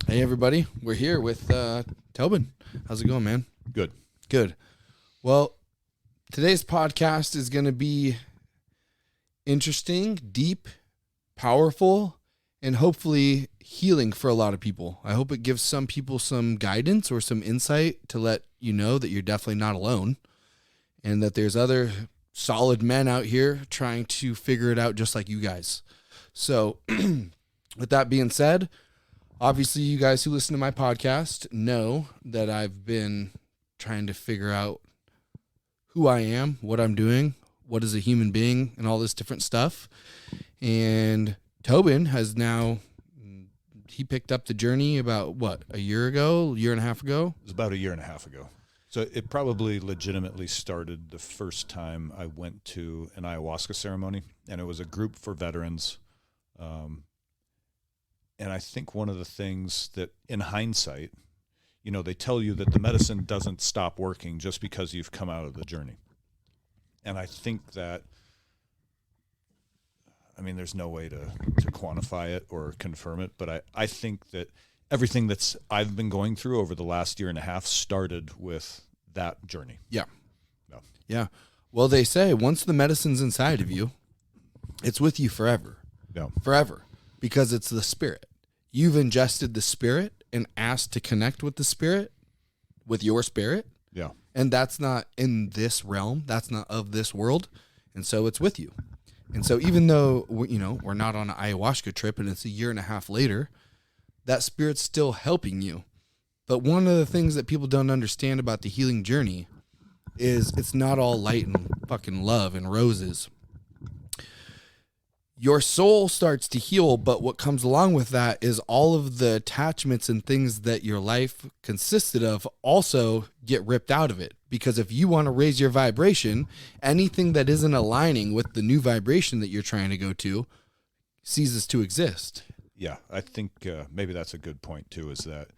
Hey, everybody. We're here with Tobin. How's it going, man? Good. Good. Well, today's podcast is going to be interesting, deep, powerful, and hopefully healing for a lot of people. I hope it gives some people some guidance or some insight to let you know that you're definitely not alone and that there's other solid men out here trying to figure it out just like you guys. So with that being said, obviously you guys who listen to my podcast know that I've been trying to figure out who I am, what I'm doing, what is a human being, and all this different stuff. And Tobin has now, he picked up the journey about, a year and a half ago? It was about a year and a half ago. So it probably legitimately started the first time I went to an ayahuasca ceremony, and it was a group for veterans. And I think one of the things that, in hindsight, you know, they tell you that the medicine doesn't stop working just because you've come out of the journey. And I think that, I mean, there's no way to quantify it or confirm it, but I think that everything that's I've been going through over the last year and a half started with that journey. Yeah. No. Yeah. Well, they say once the medicine's inside of you, it's with you forever. Yeah. Forever. Because it's the spirit. You've ingested the spirit and asked to connect with the spirit, with your spirit. Yeah. And that's not in this realm. That's not of this world. And so it's with you. And so even though, we're not on an ayahuasca trip and it's a year and a half later, that spirit's still helping you. But one of the things that people don't understand about the healing journey is it's not all light and fucking love and roses. Your soul starts to heal, but what comes along with that is all of the attachments and things that your life consisted of also get ripped out of it. Because if you want to raise your vibration, anything that isn't aligning with the new vibration that you're trying to go to ceases to exist. Yeah, I think maybe that's a good point too, is that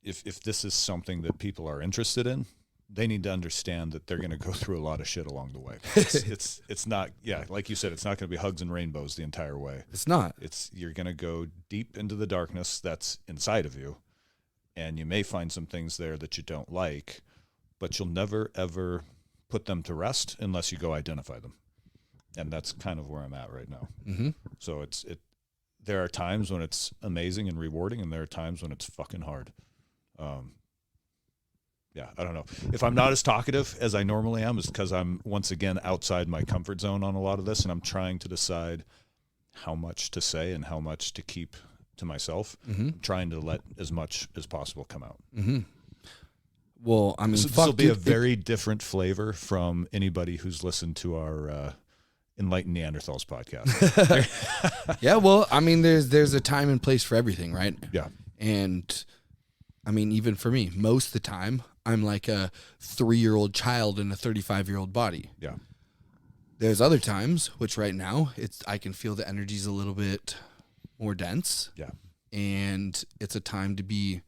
if this is something that people are interested in, they need to understand that they're going to go through a lot of shit along the way. It's not, yeah, like you said, it's not going to be hugs and rainbows the entire way. It's not. You're going to go deep into the darkness that's inside of you, and you may find some things there that you don't like, but you'll never, ever put them to rest unless you go identify them. And that's kind of where I'm at right now. Mm-hmm. So there are times when it's amazing and rewarding, and there are times when it's fucking hard. Yeah, I don't know. If I'm not as talkative as I normally am, it's because I'm, once again, outside my comfort zone on a lot of this, and I'm trying to decide how much to say and how much to keep to myself. Mm-hmm. I'm trying to let as much as possible come out. Mm-hmm. Well, I mean, this will be a very different flavor from anybody who's listened to our Enlightened Neanderthals podcast. Yeah, well, I mean, there's a time and place for everything, right? Yeah. And, I mean, even for me, most of the time, I'm like a 3-year-old child in a 35-year-old body. Yeah. There's other times, which right now, I can feel the energy's a little bit more dense. Yeah. And it's a time to be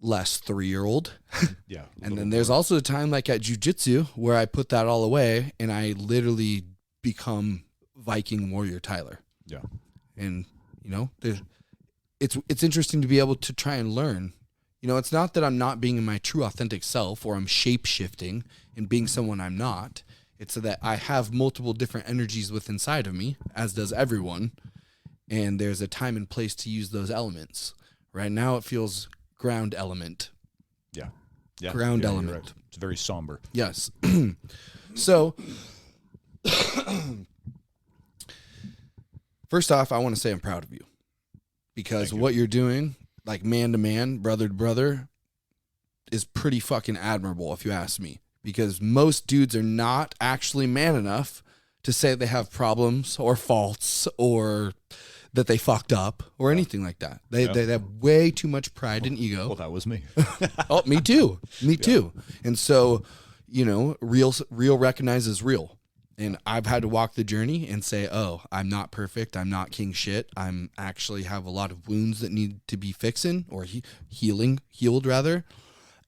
less 3-year-old. Yeah. And then there's also a time like at jiu-jitsu where I put that all away and I literally become Viking warrior Tyler. Yeah. And, it's interesting to be able to try and learn. It's not that I'm not being in my true authentic self or I'm shape-shifting and being someone I'm not. It's so that I have multiple different energies within inside of me, as does everyone. And there's a time and place to use those elements. Right now it feels ground element. Yeah. Yeah. Ground yeah, element. right. It's very somber. Yes. So, first off, I want to say I'm proud of you. Because what you're doing, like man to man, brother to brother, is pretty fucking admirable, if you ask me. Because most dudes are not actually man enough to say they have problems or faults or that they fucked up or anything like that. They have way too much pride and ego. Well, that was me. Oh, me too. Me too. And so, real recognizes real. And I've had to walk the journey and say, oh, I'm not perfect. I'm not king shit. I'm actually have a lot of wounds that need to be fixing or healed rather.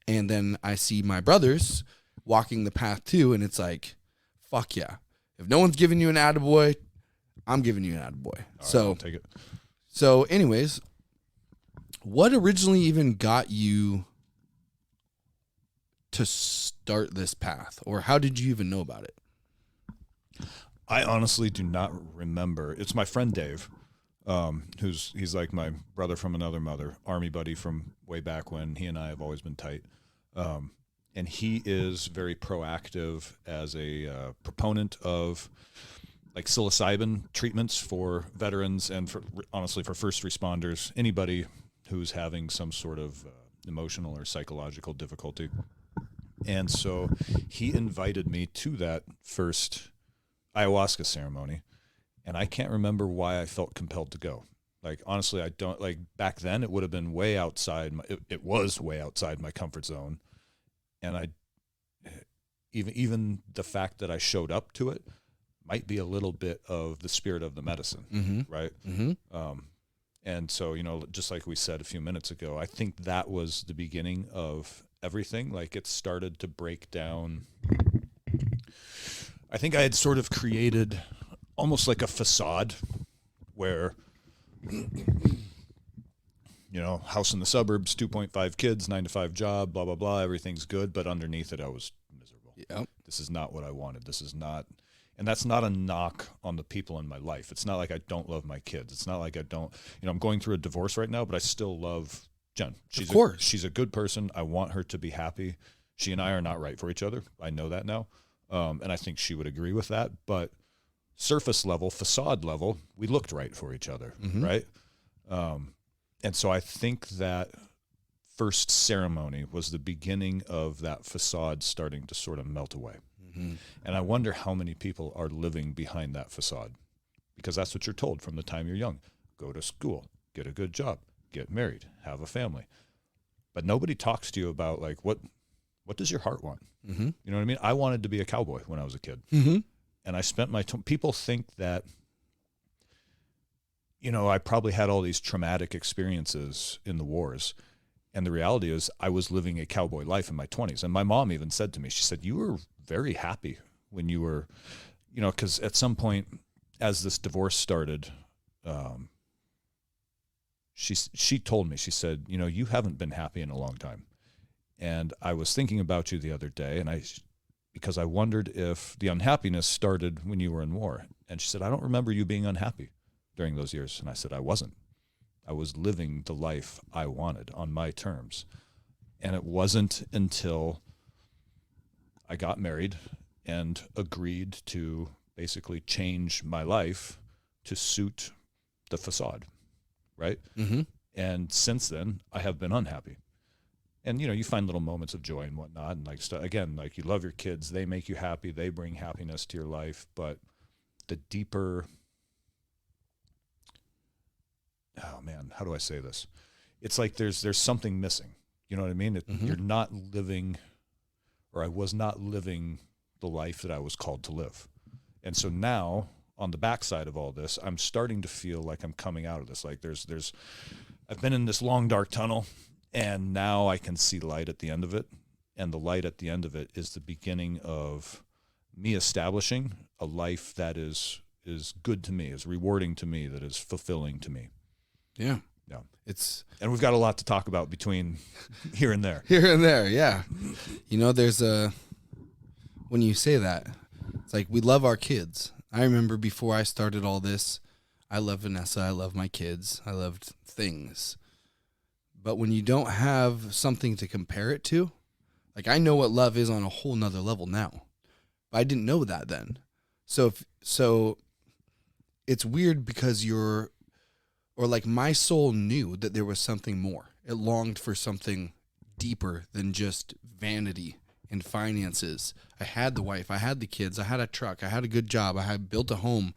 And then I see my brothers walking the path too. And it's like, fuck yeah. If no one's giving you an attaboy, I'm giving you an attaboy. So I'll take it. So anyways, what originally even got you to start this path, or how did you even know about it? I honestly do not remember. It's my friend Dave, he's like my brother from another mother, Army buddy from way back when. He and I have always been tight. And he is very proactive as a proponent of like psilocybin treatments for veterans and for honestly for first responders, anybody who's having some sort of emotional or psychological difficulty. And so he invited me to that first ayahuasca ceremony, and I can't remember why I felt compelled to go. Like, honestly, I don't, like, back then it would have been way outside it was way outside my comfort zone. And I, even the fact that I showed up to it might be a little bit of the spirit of the medicine, right? And so, you know, just like we said a few minutes ago, I think that was the beginning of everything. Like, it started to break down. I think I had sort of created almost like a facade where, you know, house in the suburbs, 2.5 kids, 9-to-5 job, blah, blah, blah. Everything's good. But underneath it, I was miserable. Yep. This is not what I wanted. This is not. And that's not a knock on the people in my life. It's not like I don't love my kids. It's not like I don't, you know, I'm going through a divorce right now, but I still love Jen. She's a good person. I want her to be happy. She and I are not right for each other. I know that now. And I think she would agree with that. But surface level, facade level, we looked right for each other, right? And so I think that first ceremony was the beginning of that facade starting to sort of melt away. And I wonder how many people are living behind that facade, because that's what you're told from the time you're young. Go to school, get a good job, get married, have a family. But nobody talks to you about, like, what does your heart want? You know what I mean? I wanted to be a cowboy when I was a kid. And I spent my people think that, you know, I probably had all these traumatic experiences in the wars. And the reality is I was living a cowboy life in my 20s. And my mom even said to me, she said, you were very happy when you were, you know, because at some point as this divorce started, she told me, she said, you know, you haven't been happy in a long time. And I was thinking about you the other day, and because I wondered if the unhappiness started when you were in war. And she said, I don't remember you being unhappy during those years. And I said, I wasn't. I was living the life I wanted on my terms. And it wasn't until I got married and agreed to basically change my life to suit the facade, right? And since then, I have been unhappy. And, you know, you find little moments of joy and whatnot. And, like, again, like, you love your kids. They make you happy. They bring happiness to your life. But the deeper... oh man, how do I say this? It's like there's something missing. You know what I mean? You're not living, or I was not living the life that I was called to live. And so now, on the backside of all this, I'm starting to feel like I'm coming out of this. Like I've been in this long dark tunnel, and now I can see light at the end of it. And the light at the end of it is the beginning of me establishing a life that is good to me, is rewarding to me, that is fulfilling to me. Yeah. And we've got a lot to talk about between here and there. Yeah. You know, when you say that, it's like, we love our kids. I remember before I started all this, I love Vanessa, I love my kids, I loved things. But when you don't have something to compare it to, like, I know what love is on a whole nother level now. But I didn't know that then. So it's weird because my soul knew that there was something more. It longed for something deeper than just vanity and finances. I had the wife, I had the kids, I had a truck, I had a good job, I had built a home.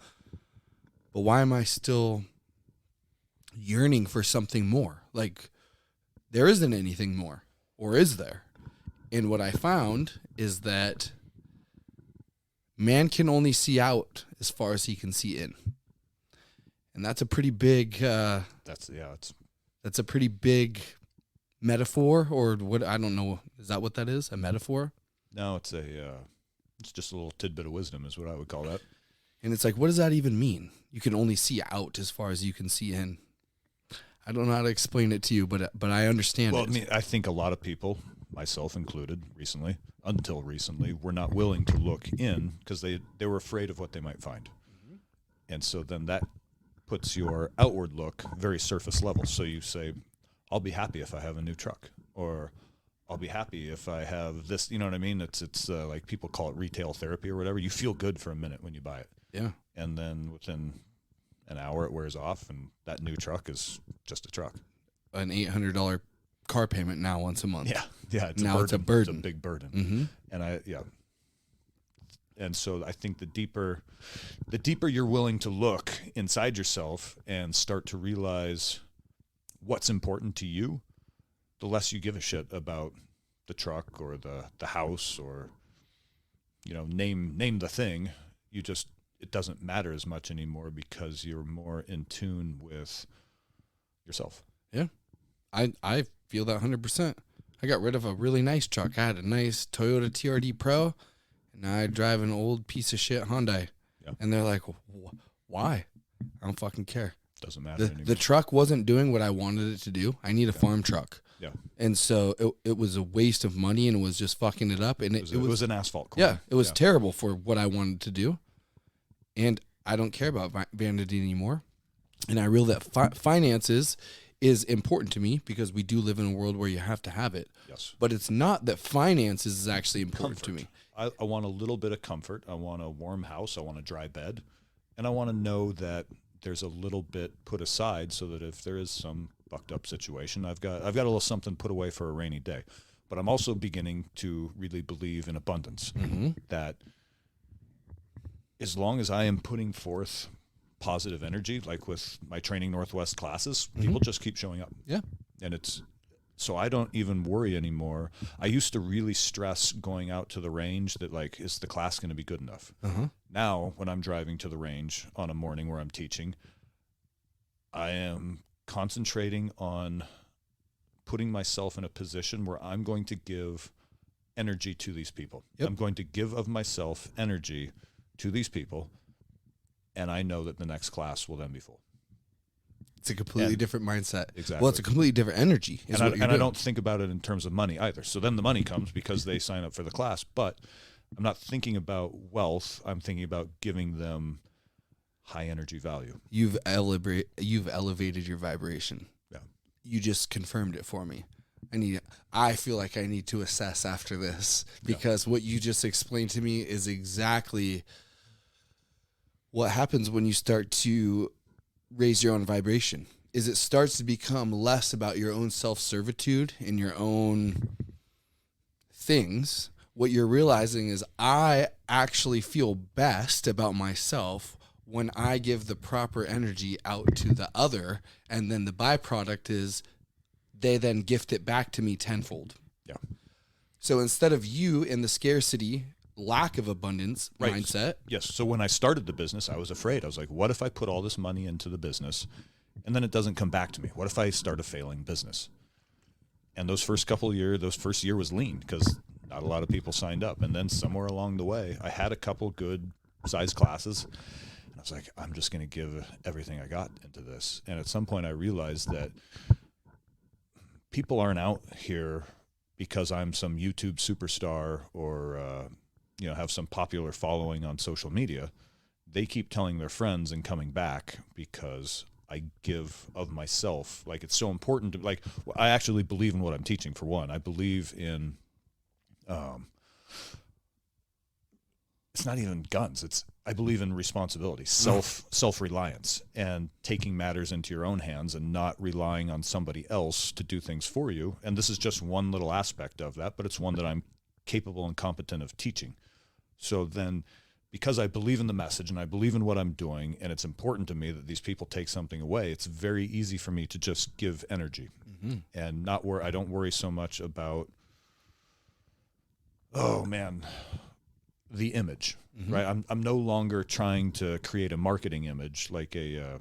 But why am I still yearning for something more? Like, there isn't anything more, or is there? And what I found is that man can only see out as far as he can see in. And that's a pretty big that's a pretty big metaphor, or what, I don't know, is that what that is? A metaphor? No, it's just a little tidbit of wisdom is what I would call that. And it's like, what does that even mean? You can only see out as far as you can see in. I don't know how to explain it to you, but I understand Well, it. I mean, I think a lot of people, myself included, until recently, were not willing to look in because they were afraid of what they might find. Mm-hmm. And so then that puts your outward look very surface level. So you say, I'll be happy if I have a new truck, or I'll be happy if I have this, you know what I mean? It's like people call it retail therapy or whatever. You feel good for a minute when you buy it. Yeah. And then within an hour it wears off and that new truck is just a truck. An $800 car payment now once a month. Yeah. Yeah. It's a burden. It's a big burden. Mm-hmm. And so I think the deeper you're willing to look inside yourself and start to realize what's important to you, the less you give a shit about the truck or the house or, name the thing. It doesn't matter as much anymore because you're more in tune with yourself. Yeah. I feel that 100%. I got rid of a really nice truck. I had a nice Toyota TRD Pro, and now I drive an old piece of shit Hyundai. Yeah. And they're like, why? I don't fucking care. Doesn't matter anymore. The truck wasn't doing what I wanted it to do. I need a farm truck. Yeah. And so it was a waste of money and it was just fucking it up. And it was an asphalt corner. Yeah. It was terrible for what I wanted to do. And I don't care about vanity anymore. And I realize that finances is important to me because we do live in a world where you have to have it. Yes. But it's not that finances is actually important to me. I want a little bit of comfort. I want a warm house. I want a dry bed. And I want to know that there's a little bit put aside so that if there is some fucked up situation, I've got a little something put away for a rainy day. But I'm also beginning to really believe in abundance. Mm-hmm. That as long as I am putting forth positive energy, like with my Training Northwest classes, mm-hmm. people just keep showing up. Yeah. And so I don't even worry anymore. I used to really stress going out to the range that, like, is the class going to be good enough? Uh-huh. Now, when I'm driving to the range on a morning where I'm teaching, I am concentrating on putting myself in a position where I'm going to give energy to these people. Yep. I'm going to give of myself energy to these people, and I know that the next class will then be full. It's a completely different mindset. Exactly. Well, it's a completely different energy. And I don't think about it in terms of money either. So then the money comes because they sign up for the class. But I'm not thinking about wealth. I'm thinking about giving them high energy value. You've elevated your vibration. Yeah. You just confirmed it for me. I feel like I need to assess after this because what you just explained to me is exactly what happens when you start to raise your own vibration. Is it starts to become less about your own self-servitude and your own things. What you're realizing is I actually feel best about myself when I give the proper energy out to the other, and then the byproduct is they then gift it back to me tenfold. Yeah. So instead of you in the scarcity, lack of abundance mindset. Yes. So when I started the business, I was afraid. I was like, what if I put all this money into the business and then it doesn't come back to me? What if I start a failing business? And those first year was lean because not a lot of people signed up. And then somewhere along the way, I had a couple good sized classes. And I was like, I'm just going to give everything I got into this. And at some point I realized that people aren't out here because I'm some YouTube superstar or, have some popular following on social media. They keep telling their friends and coming back because I give of myself. Like, it's so important to, like, I actually believe in what I'm teaching, for one. I believe in, it's not even guns. I believe in responsibility, self-reliance, and taking matters into your own hands and not relying on somebody else to do things for you. And this is just one little aspect of that, but it's one that I'm capable and competent of teaching. So then, because I believe in the message and I believe in what I'm doing, and it's important to me that these people take something away, it's very easy for me to just give energy and not I don't worry so much about, the image, right? I'm no longer trying to create a marketing image like I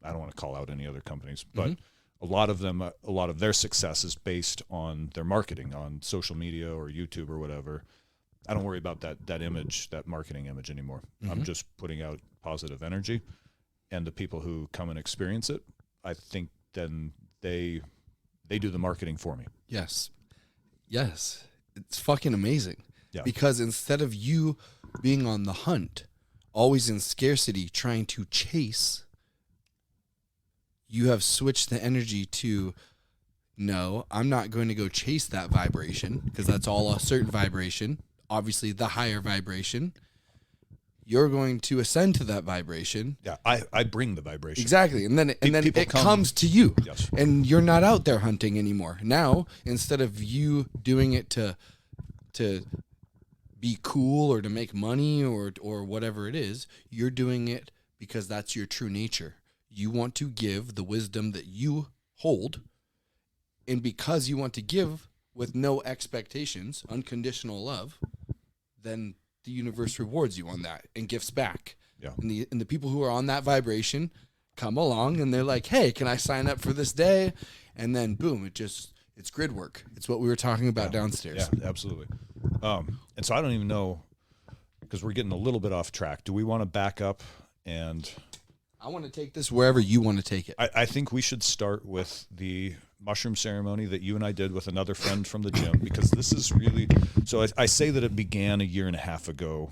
don't want to call out any other companies, but a lot of their success is based on their marketing on social media or YouTube or whatever. I don't worry about that image, that marketing image anymore. I'm just putting out positive energy, and the people who come and experience it, I think then they do the marketing for me. Yes. Yes. It's fucking amazing. Yeah. Because instead of you being on the hunt, always in scarcity, trying to chase, you have switched the energy to, no, I'm not going to go chase that vibration, because that's all a certain vibration, obviously the higher vibration. You're going to ascend to that vibration. Yeah, I bring the vibration. Exactly. And then it comes to you. Yes. And you're not out there hunting anymore. Now, instead of you doing it to be cool or to make money or whatever it is, you're doing it because that's your true nature. You want to give the wisdom that you hold, and because you want to give with no expectations, unconditional love, then the universe rewards you on that and gifts back. Yeah. And the people who are on that vibration come along and they're like, hey, can I sign up for this day? And then boom, it's grid work. It's what we were talking about downstairs. Yeah, absolutely. And so I don't even know, because we're getting a little bit off track. Do we want to back up? And I want to take this wherever you want to take it. I think we should start with the mushroom ceremony that you and I did with another friend from the gym, because this is really, so I say that it began 1.5 years ago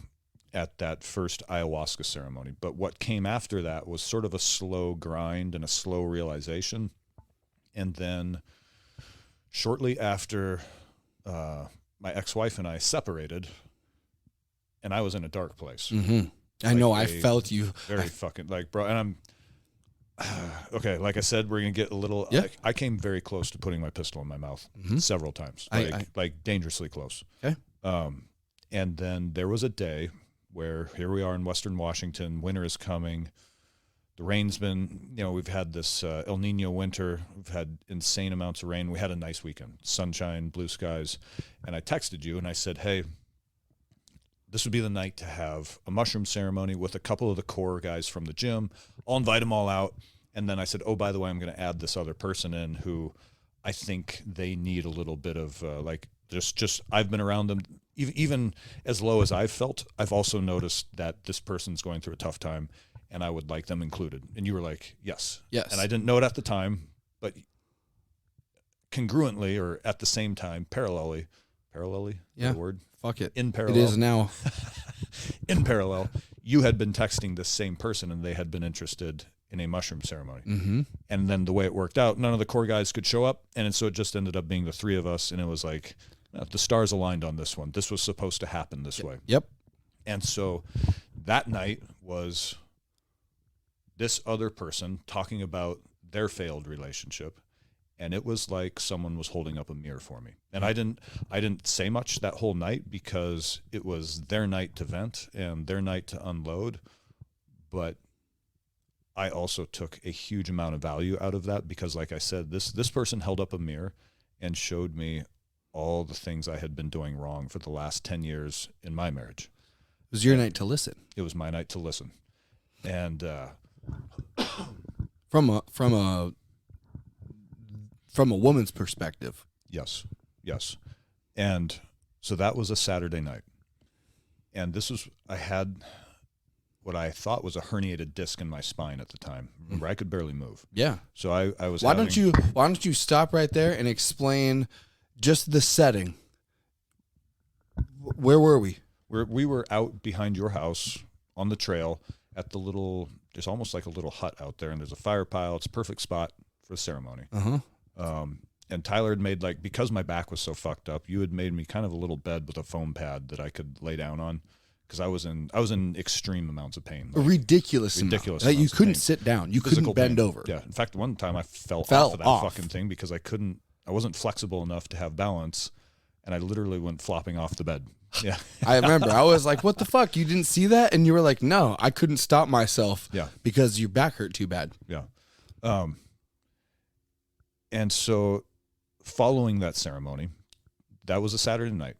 at that first ayahuasca ceremony. But what came after that was sort of a slow grind and a slow realization. And then shortly after my ex-wife and I separated, and I was in a dark place. Mm-hmm. I know. I felt you. Very fucking, like, bro, and I'm, okay, like I said, we're going to get a little, I came very close to putting my pistol in my mouth several times, like dangerously close. Okay. And then there was a day where here we are in Western Washington, winter is coming. The rain's been, we've had this El Nino winter. We've had insane amounts of rain. We had a nice weekend, sunshine, blue skies. And I texted you and I said, hey, this would be the night to have a mushroom ceremony with a couple of the core guys from the gym. I'll invite them all out. And then I said, oh, by the way, I'm going to add this other person in who I think they need a little bit of just I've been around them. Even as low as I've felt, I've also noticed that this person's going through a tough time and I would like them included. And you were like, yes. Yes. And I didn't know it at the time, but congruently or at the same time, parallelly, yeah. the word? Fuck it. In parallel. It is now. In parallel, you had been texting this same person and they had been interested in a mushroom ceremony. Mm-hmm. And then the way it worked out, none of the core guys could show up. And so it just ended up being the three of us. And it was like, the stars aligned on this one. This was supposed to happen this way. Yep. And so that night was this other person talking about their failed relationship. And it was like someone was holding up a mirror for me. And I didn't say much that whole night because it was their night to vent and their night to unload. But I also took a huge amount of value out of that because, like I said, this person held up a mirror and showed me all the things I had been doing wrong for the last 10 years in my marriage. It was your night to listen. It was my night to listen. And from a woman's perspective. Yes. And so that was a Saturday night. And I had what I thought was a herniated disc in my spine at the time. Remember, I could barely move. Yeah. So I was Why don't you stop right there and explain just the setting? Where were we? We were out behind your house on the trail at the little, there's almost like a little hut out there, and there's a fire pile. It's a perfect spot for the ceremony. Uh-huh. And Tyler had made, like, because my back was so fucked up, you had made me kind of a little bed with a foam pad that I could lay down on because I was in extreme amounts of pain. Like, ridiculous amounts. You couldn't sit down. You couldn't bend over. Yeah. In fact, one time I fell off of that fucking thing because I wasn't flexible enough to have balance, and I literally went flopping off the bed. Yeah. I remember. I was like, what the fuck? You didn't see that? And you were like, no, I couldn't stop myself because your back hurt too bad. Yeah. And so following that ceremony, that was a Saturday night.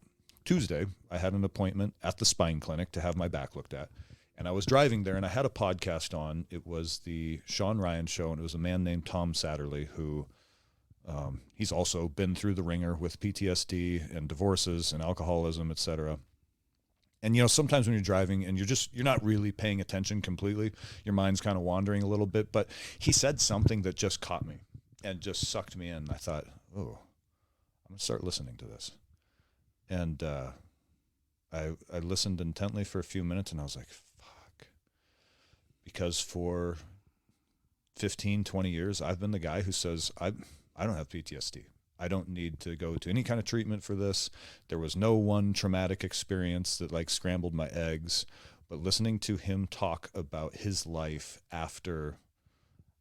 Tuesday, I had an appointment at the spine clinic to have my back looked at. And I was driving there, and I had a podcast on. It was the Sean Ryan show, and it was a man named Tom Satterley who he's also been through the ringer with PTSD and divorces and alcoholism, etc. And, sometimes when you're driving and you're not really paying attention completely, your mind's kind of wandering a little bit. But he said something that just caught me. and just sucked me in. I thought, oh, I'm going to start listening to this. And I listened intently for a few minutes, and I was like, fuck. Because for 15, 20 years, I've been the guy who says, I don't have PTSD. I don't need to go to any kind of treatment for this. There was no one traumatic experience that like scrambled my eggs. But listening to him talk about his life after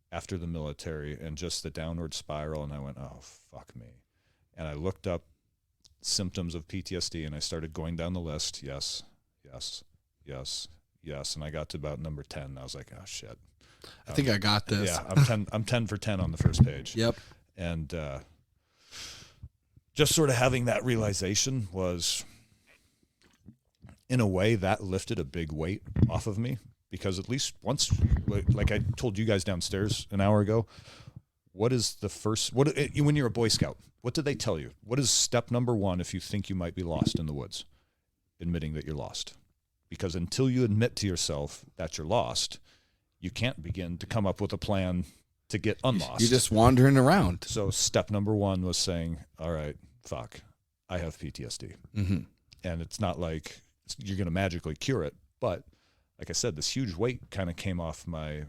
the military and just the downward spiral, and I went, oh, fuck me. And I looked up symptoms of PTSD, and I started going down the list. Yes, yes, yes, yes. And I got to about number 10. And I was like, oh, shit. I think I got this. Yeah, I'm 10 for 10 on the first page. Yep. And just sort of having that realization was, in a way, that lifted a big weight off of me, because at least once, like I told you guys downstairs an hour ago, what is the first, when you're a Boy Scout, what did they tell you? What is step number 1 if you think you might be lost in the woods? Admitting that you're lost. Because until you admit to yourself that you're lost, you can't begin to come up with a plan to get unlost. You're just wandering around. So step number 1 was saying, all right, fuck, I have PTSD. Mm-hmm. And it's not like you're going to magically cure it. But like I said, this huge weight kind of came off my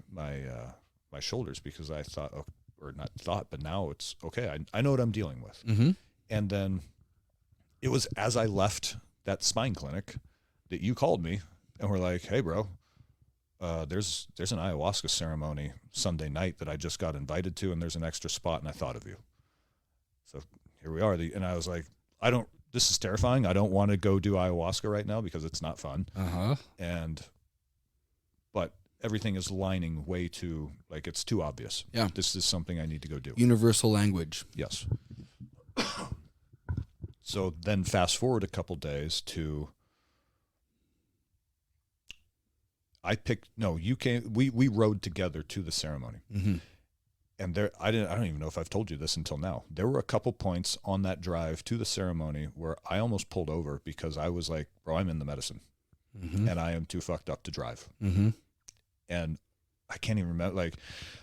shoulders, because I thought, or not thought, but now it's okay. I know what I'm dealing with. Mm-hmm. And then it was as I left that spine clinic that you called me and were like, hey, bro, there's an ayahuasca ceremony Sunday night that I just got invited to, and there's an extra spot, and I thought of you. So here we are. And I was like, this is terrifying. I don't want to go do ayahuasca right now because it's not fun. Uh-huh. But everything is lining way too, like, it's too obvious. Yeah. This is something I need to go do. Universal language. Yes. So then fast forward a couple days to, we rode together to the ceremony. Mm-hmm. And I don't even know if I've told you this until now. There were a couple points on that drive to the ceremony where I almost pulled over because I was like, bro, I'm in the medicine. Mm-hmm. And I am too fucked up to drive. Mm-hmm. And I can't even remember, like,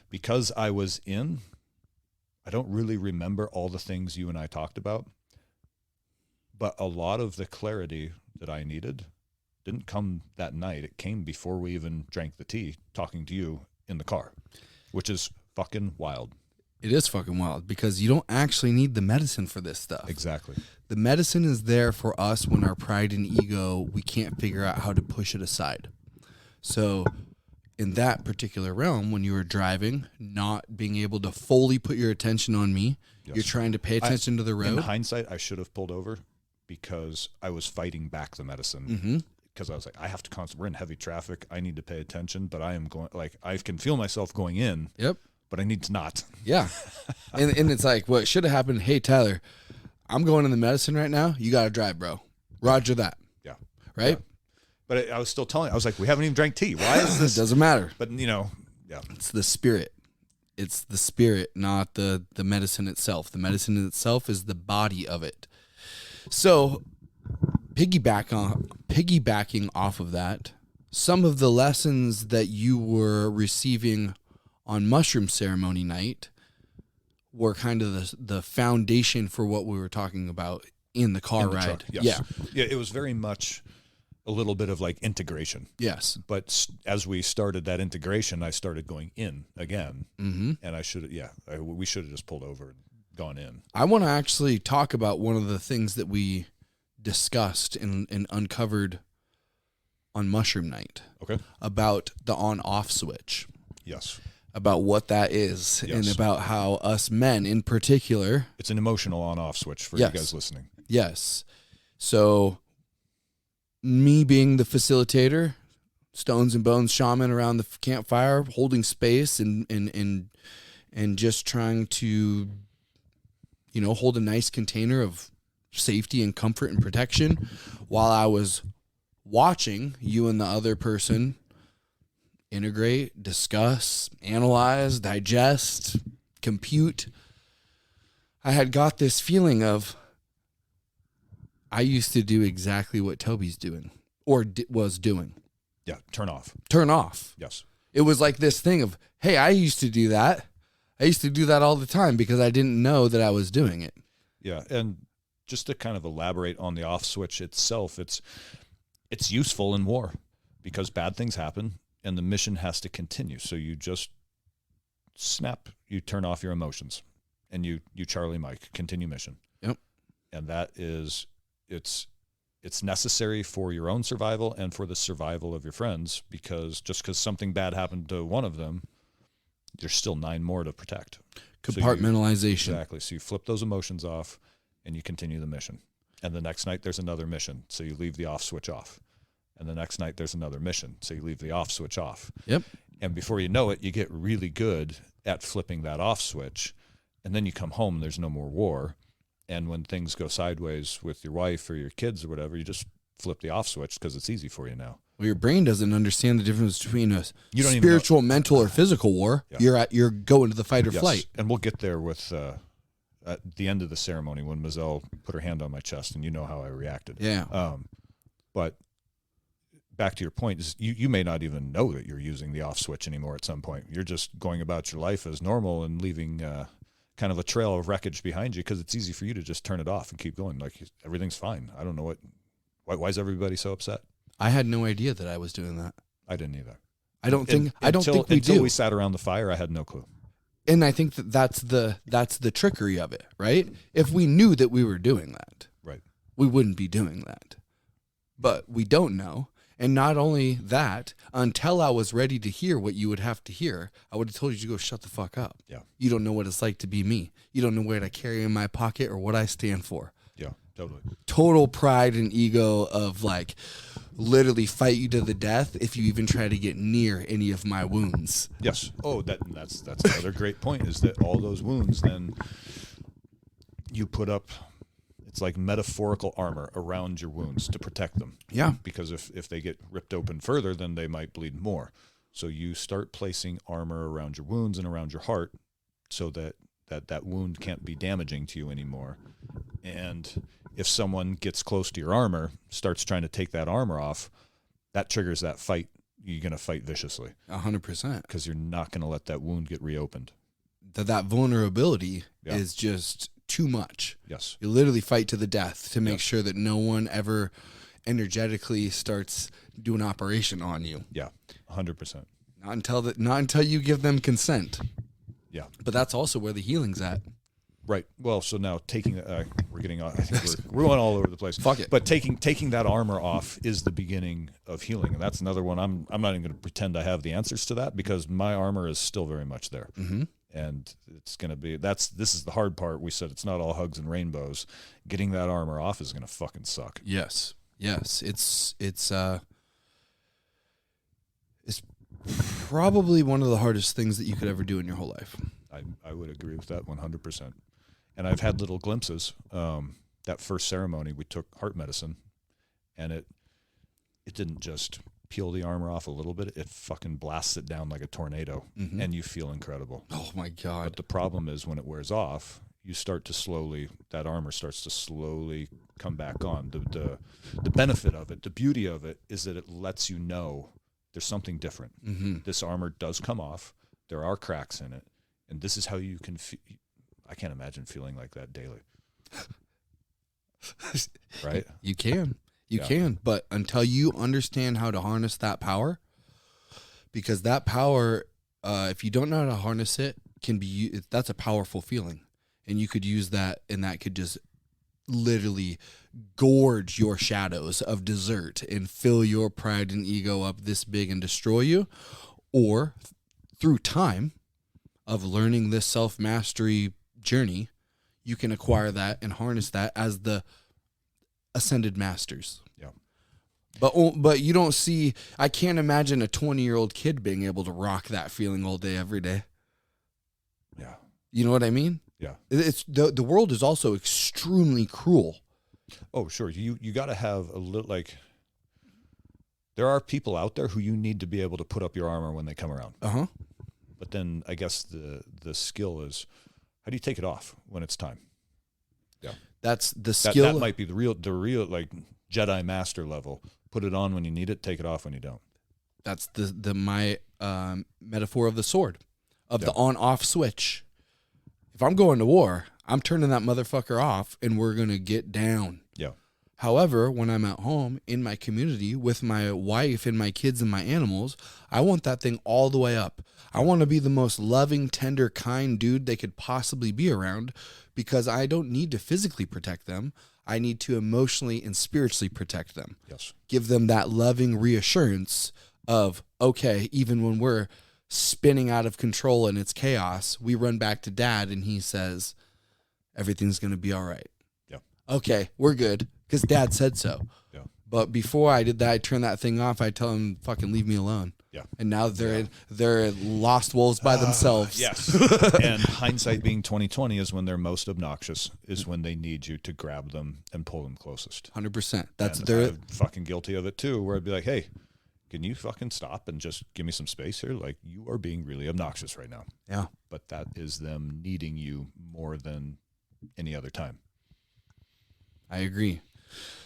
because I was I don't really remember all the things you and I talked about, but a lot of the clarity that I needed didn't come that night. It came before we even drank the tea, talking to you in the car, which is fucking wild. It is fucking wild, because you don't actually need the medicine for this stuff. Exactly. The medicine is there for us when our pride and ego, we can't figure out how to push it aside. So in that particular realm, when you were driving, not being able to fully put your attention on me, yes. You're trying to pay attention to the road. In hindsight, I should have pulled over because I was fighting back the medicine. Mm-hmm. Because I was like, I have to concentrate. We're in heavy traffic. I need to pay attention, but I am going, like, I can feel myself going in. Yep. But I need to not. Yeah. and it's like, what should have happened? Hey, Tyler, I'm going in the medicine right now. You got to drive, bro. Roger that. Yeah. Right? Yeah. But I was still telling, I was like, we haven't even drank tea. Why is this? It doesn't matter. But, yeah. It's the spirit. It's the spirit, not the medicine itself. The medicine itself is the body of it. So piggybacking off of that, some of the lessons that you were receiving on mushroom ceremony night were kind of the foundation for what we were talking about in the car ride. Truck, yes. Yeah, it was very much a little bit of like integration. Yes. But as we started that integration, I started going in again. Mm-hmm. And we should have just pulled over and gone in. I want to actually talk about one of the things that we discussed and uncovered on mushroom night. Okay. About the on-off switch. Yes. About what that is, yes. And about how us men in particular. It's an emotional on-off switch for yes. you guys listening. Yes. So me being the facilitator, Stones and Bones shaman around the campfire, holding space and just trying to, hold a nice container of safety and comfort and protection while I was watching you and the other person integrate, discuss, analyze, digest, compute. I had got this feeling of I used to do exactly what Toby's doing or was doing. Yeah, turn off. Turn off. Yes. It was like this thing of, hey, I used to do that. I used to do that all the time because I didn't know that I was doing it. Yeah, and just to kind of elaborate on the off switch itself, it's useful in war because bad things happen and the mission has to continue. So you just snap, you turn off your emotions, and you Charlie Mike, continue mission. Yep. And that is, it's necessary for your own survival and for the survival of your friends, because just because something bad happened to one of them, there's still 9 more to protect. Compartmentalization. Exactly. So you flip those emotions off and you continue the mission. And the next night there's another mission. So you leave the off switch off. And the next night there's another mission. So you leave the off switch off. Yep. And before you know it, you get really good at flipping that off switch. And then you come home and there's no more war. And when things go sideways with your wife or your kids or whatever, you just flip the off switch because it's easy for you now. Well, your brain doesn't understand the difference between a You don't even spiritual, mental, or physical war. Yeah. You're going to the fight or Yes. flight. And we'll get there with at the end of the ceremony when Mazel put her hand on my chest, and you know how I reacted. Yeah. But back to your point, is you may not even know that you're using the off switch anymore at some point. You're just going about your life as normal and leaving kind of a trail of wreckage behind you because it's easy for you to just turn it off and keep going. Like everything's fine. I don't know why is everybody so upset? I had no idea that I was doing that. I didn't either. I don't think we do. Until we sat around the fire, I had no clue. And I think that's the trickery of it, right? If we knew that we were doing that, Right. we wouldn't be doing that. But we don't know. And not only that, until I was ready to hear what you would have to hear, I would have told you to go shut the fuck up. Yeah. You don't know what it's like to be me. You don't know what I carry in my pocket or what I stand for. Yeah, totally. Total pride and ego of like literally fight you to the death if you even try to get near any of my wounds. Yes. Oh, that's another great point, is that all those wounds, then you put up, it's like metaphorical armor around your wounds to protect them. Yeah. Because if they get ripped open further, then they might bleed more. So you start placing armor around your wounds and around your heart so that wound can't be damaging to you anymore. And if someone gets close to your armor, starts trying to take that armor off, that triggers that fight. You're going to fight viciously. 100%. Because you're not going to let that wound get reopened. That vulnerability is just too much. Yes. You literally fight to the death to make sure that no one ever energetically starts doing operation on you. Yeah, 100%. Not until you give them consent. Yeah. But that's also where the healing's at. Right. Well, so now taking, we're getting off. I think we're going all over the place. Fuck it. But taking that armor off is the beginning of healing, and that's another one. I'm not even going to pretend I have the answers to that because my armor is still very much there, and it's going to be. This is the hard part. We said it's not all hugs and rainbows. Getting that armor off is going to fucking suck. Yes. It's probably one of the hardest things that you could ever do in your whole life. I would agree with that 100%. And I've had little glimpses. That first ceremony, we took heart medicine, and it didn't just peel the armor off a little bit. It fucking blasts it down like a tornado, and you feel incredible. Oh, my God. But the problem is when it wears off, that armor starts to slowly come back on. The benefit of it, the beauty of it, is that it lets you know there's something different. This armor does come off. There are cracks in it. And this is how you can feel. I can't imagine feeling like that daily. Right? You can. But until you understand how to harness that power, because that power, if you don't know how to harness it, that's a powerful feeling. And you could use that, and that could just literally gorge your shadows of desert and fill your pride and ego up this big and destroy you. Or through time of learning this self-mastery journey, you can acquire that and harness that as the ascended masters. Yeah. But you don't see, I can't imagine a 20-year-old kid being able to rock that feeling all day, every day. Yeah. You know what I mean? Yeah. It's the world is also extremely cruel. Oh, sure. You got to have a little, like, there are people out there who you need to be able to put up your armor when they come around. Uh-huh. But then I guess the skill is, how do you take it off when it's time? Yeah. That's the skill. That might be the real like Jedi master level. Put it on when you need it, take it off when you don't. That's my metaphor of the sword, of the on-off switch. If I'm going to war, I'm turning that motherfucker off and we're going to get down. Yeah. However, when I'm at home in my community with my wife and my kids and my animals, I want that thing all the way up. I want to be the most loving, tender, kind dude they could possibly be around, because I don't need to physically protect them. I need to emotionally and spiritually protect them. Yes. Give them that loving reassurance of, okay, even when we're spinning out of control and it's chaos, we run back to dad and he says, everything's going to be all right. Yeah. Okay, we're good, because dad said so. Yeah. But before I did that, I turned that thing off. I tell them, fucking leave me alone. Yeah. And now they're lost wolves by themselves. Yes. And hindsight being 2020 is when they're most obnoxious, is when they need you to grab them and pull them closest. 100%. That's and their I'm fucking guilty of it too, where I'd be like, hey, can you fucking stop and just give me some space here? Like, you are being really obnoxious right now. Yeah. But that is them needing you more than any other time. I agree.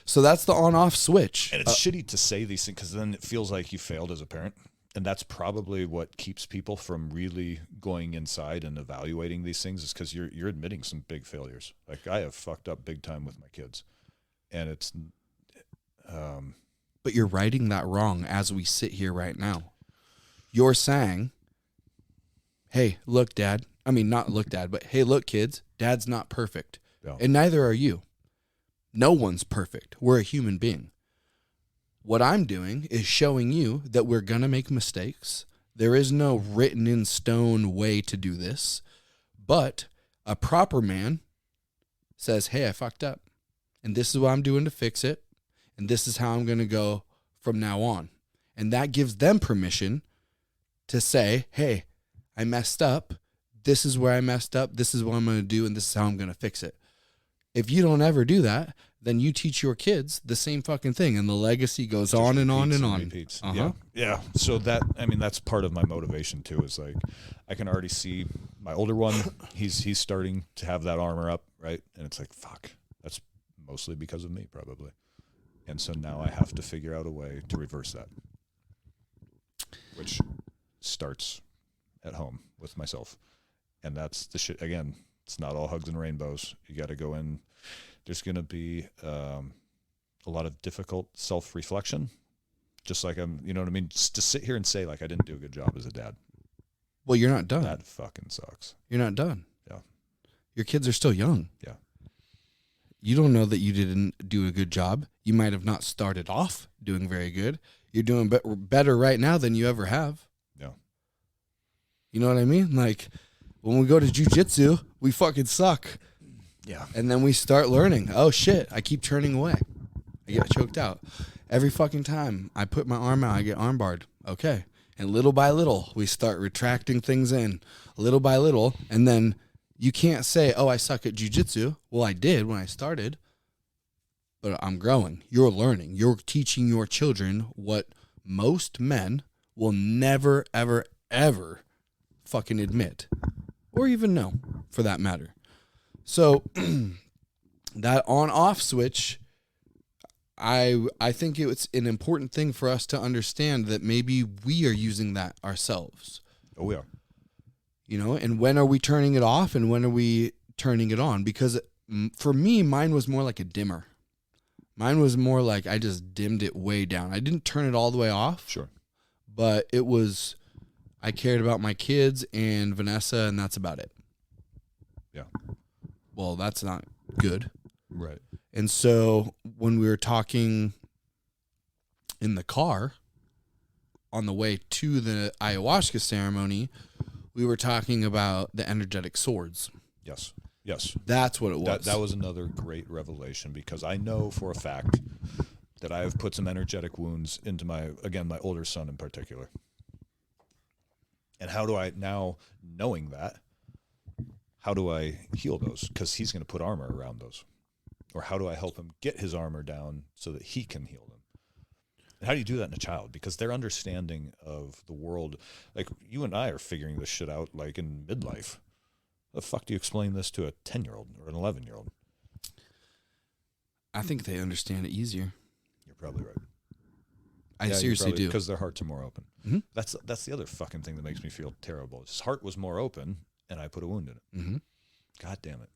So that's the on-off switch. And it's shitty to say these things, because then it feels like you failed as a parent. And that's probably what keeps people from really going inside and evaluating these things, is because you're admitting some big failures. Like, I have fucked up big time with my kids. And it's... But you're righting that wrong as we sit here right now. You're saying, hey, look, Dad. I mean, not look, Dad, but hey, look, kids. Dad's not perfect. Yeah. And neither are you. No one's perfect. We're a human being. What I'm doing is showing you that we're going to make mistakes. There is no written in stone way to do this. But a proper man says, hey, I fucked up. And this is what I'm doing to fix it. And this is how I'm going to go from now on. And that gives them permission to say, hey, I messed up. This is where I messed up. This is what I'm going to do. And this is how I'm going to fix it. If you don't ever do that, then you teach your kids the same fucking thing. And the legacy goes on and on and on. Repeats. Uh-huh. Yeah. So that's part of my motivation too, is like, I can already see my older one, he's starting to have that armor up, right? And it's like, fuck, that's mostly because of me, probably. And so now I have to figure out a way to reverse that, which starts at home with myself. And that's the shit. Again, it's not all hugs and rainbows. You got to go in. There's going to be a lot of difficult self-reflection, just like you know what I mean? Just to sit here and say, like, I didn't do a good job as a dad. Well, you're not done. That fucking sucks. You're not done. Yeah. Your kids are still young. Yeah. You don't know that you didn't do a good job. You might have not started off doing very good. You're doing better right now than you ever have. Yeah. You know what I mean? Like, when we go to jiu-jitsu, we fucking suck. Yeah. And then we start learning. Oh, shit, I keep turning away. I get choked out. Every fucking time I put my arm out, I get arm barred. Okay. And little by little, we start retracting things in, little by little. And then you can't say, oh, I suck at jiu-jitsu. Well, I did when I started. But I'm growing. You're learning. You're teaching your children what most men will never, ever, ever fucking admit. Or even know, for that matter. So that on-off switch, I think it's an important thing for us to understand that maybe we are using that ourselves. Oh, we are. You know, and when are we turning it off and when are we turning it on? Because for me, mine was more like a dimmer. Mine was more like I just dimmed it way down. I didn't turn it all the way off. Sure. But it was, I cared about my kids and Vanessa, and that's about it. Yeah. Well, that's not good. Right. And so when we were talking in the car on the way to the ayahuasca ceremony, we were talking about the energetic swords. Yes. Yes. That's what it was. That was another great revelation, because I know for a fact that I have put some energetic wounds into my older son in particular. And how do I now, knowing that, how do I heal those? Because he's going to put armor around those. Or how do I help him get his armor down so that he can heal them? And how do you do that in a child? Because their understanding of the world, like you and I are figuring this shit out like in midlife. The fuck do you explain this to a 10-year-old or an 11-year-old? I think they understand it easier. You're probably right. I seriously do. Because their hearts are more open. Mm-hmm. That's the other fucking thing that makes me feel terrible. His heart was more open, and I put a wound in it. Mm-hmm. God damn it.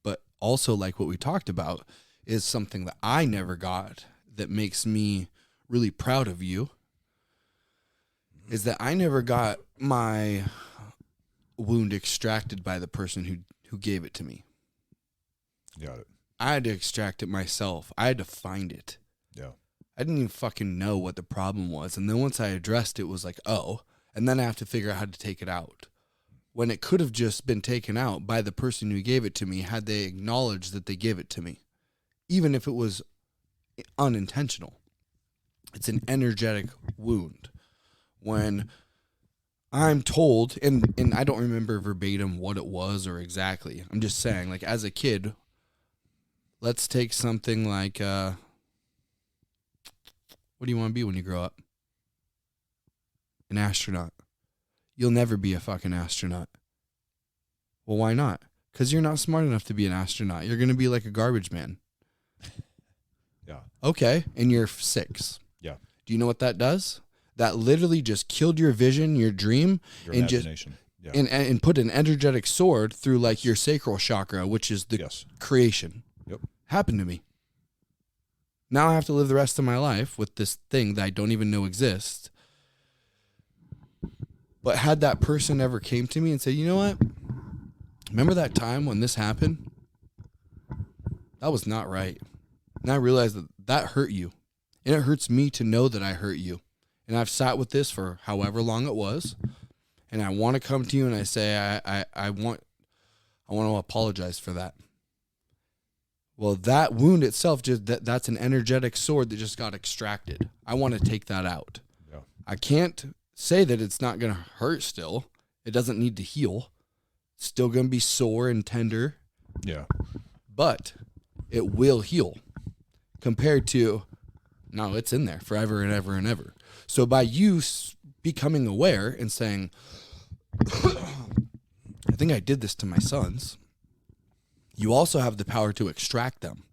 But also, like what we talked about, is something that I never got that makes me really proud of you, is that I never got my wound extracted by the person who gave it to me. Got it. I had to extract it myself. I had to find it. Yeah. I didn't even fucking know what the problem was. And then once I addressed it, was like, oh, and then I have to figure out how to take it out. When it could have just been taken out by the person who gave it to me had they acknowledged that they gave it to me, even if it was unintentional. It's an energetic wound. When I'm told, and I don't remember verbatim what it was or exactly. I'm just saying, like, as a kid, let's take something like, what do you want to be when you grow up? An astronaut. You'll never be a fucking astronaut. Well, why not? Because you're not smart enough to be an astronaut. You're going to be like a garbage man. Yeah. Okay, and you're 6. Yeah. Do you know what that does? That literally just killed your vision, your dream, Your and imagination. just and put an energetic sword through like your sacral chakra, which is the creation. Yep. Happened to me. Now I have to live the rest of my life with this thing that I don't even know exists. But had that person ever came to me and said, you know what? Remember that time when this happened? That was not right. And I realized that hurt you. And it hurts me to know that I hurt you. And I've sat with this for however long it was. And I want to come to you and I say, I want to apologize for that. Well, that wound itself, that's an energetic sword that just got extracted. I want to take that out. Yeah. I can't say that it's not going to hurt still. It doesn't need to heal. It's still going to be sore and tender. Yeah. But it will heal compared to, no, it's in there forever and ever and ever. So by you becoming aware and saying, I think I did this to my sons, you also have the power to extract them.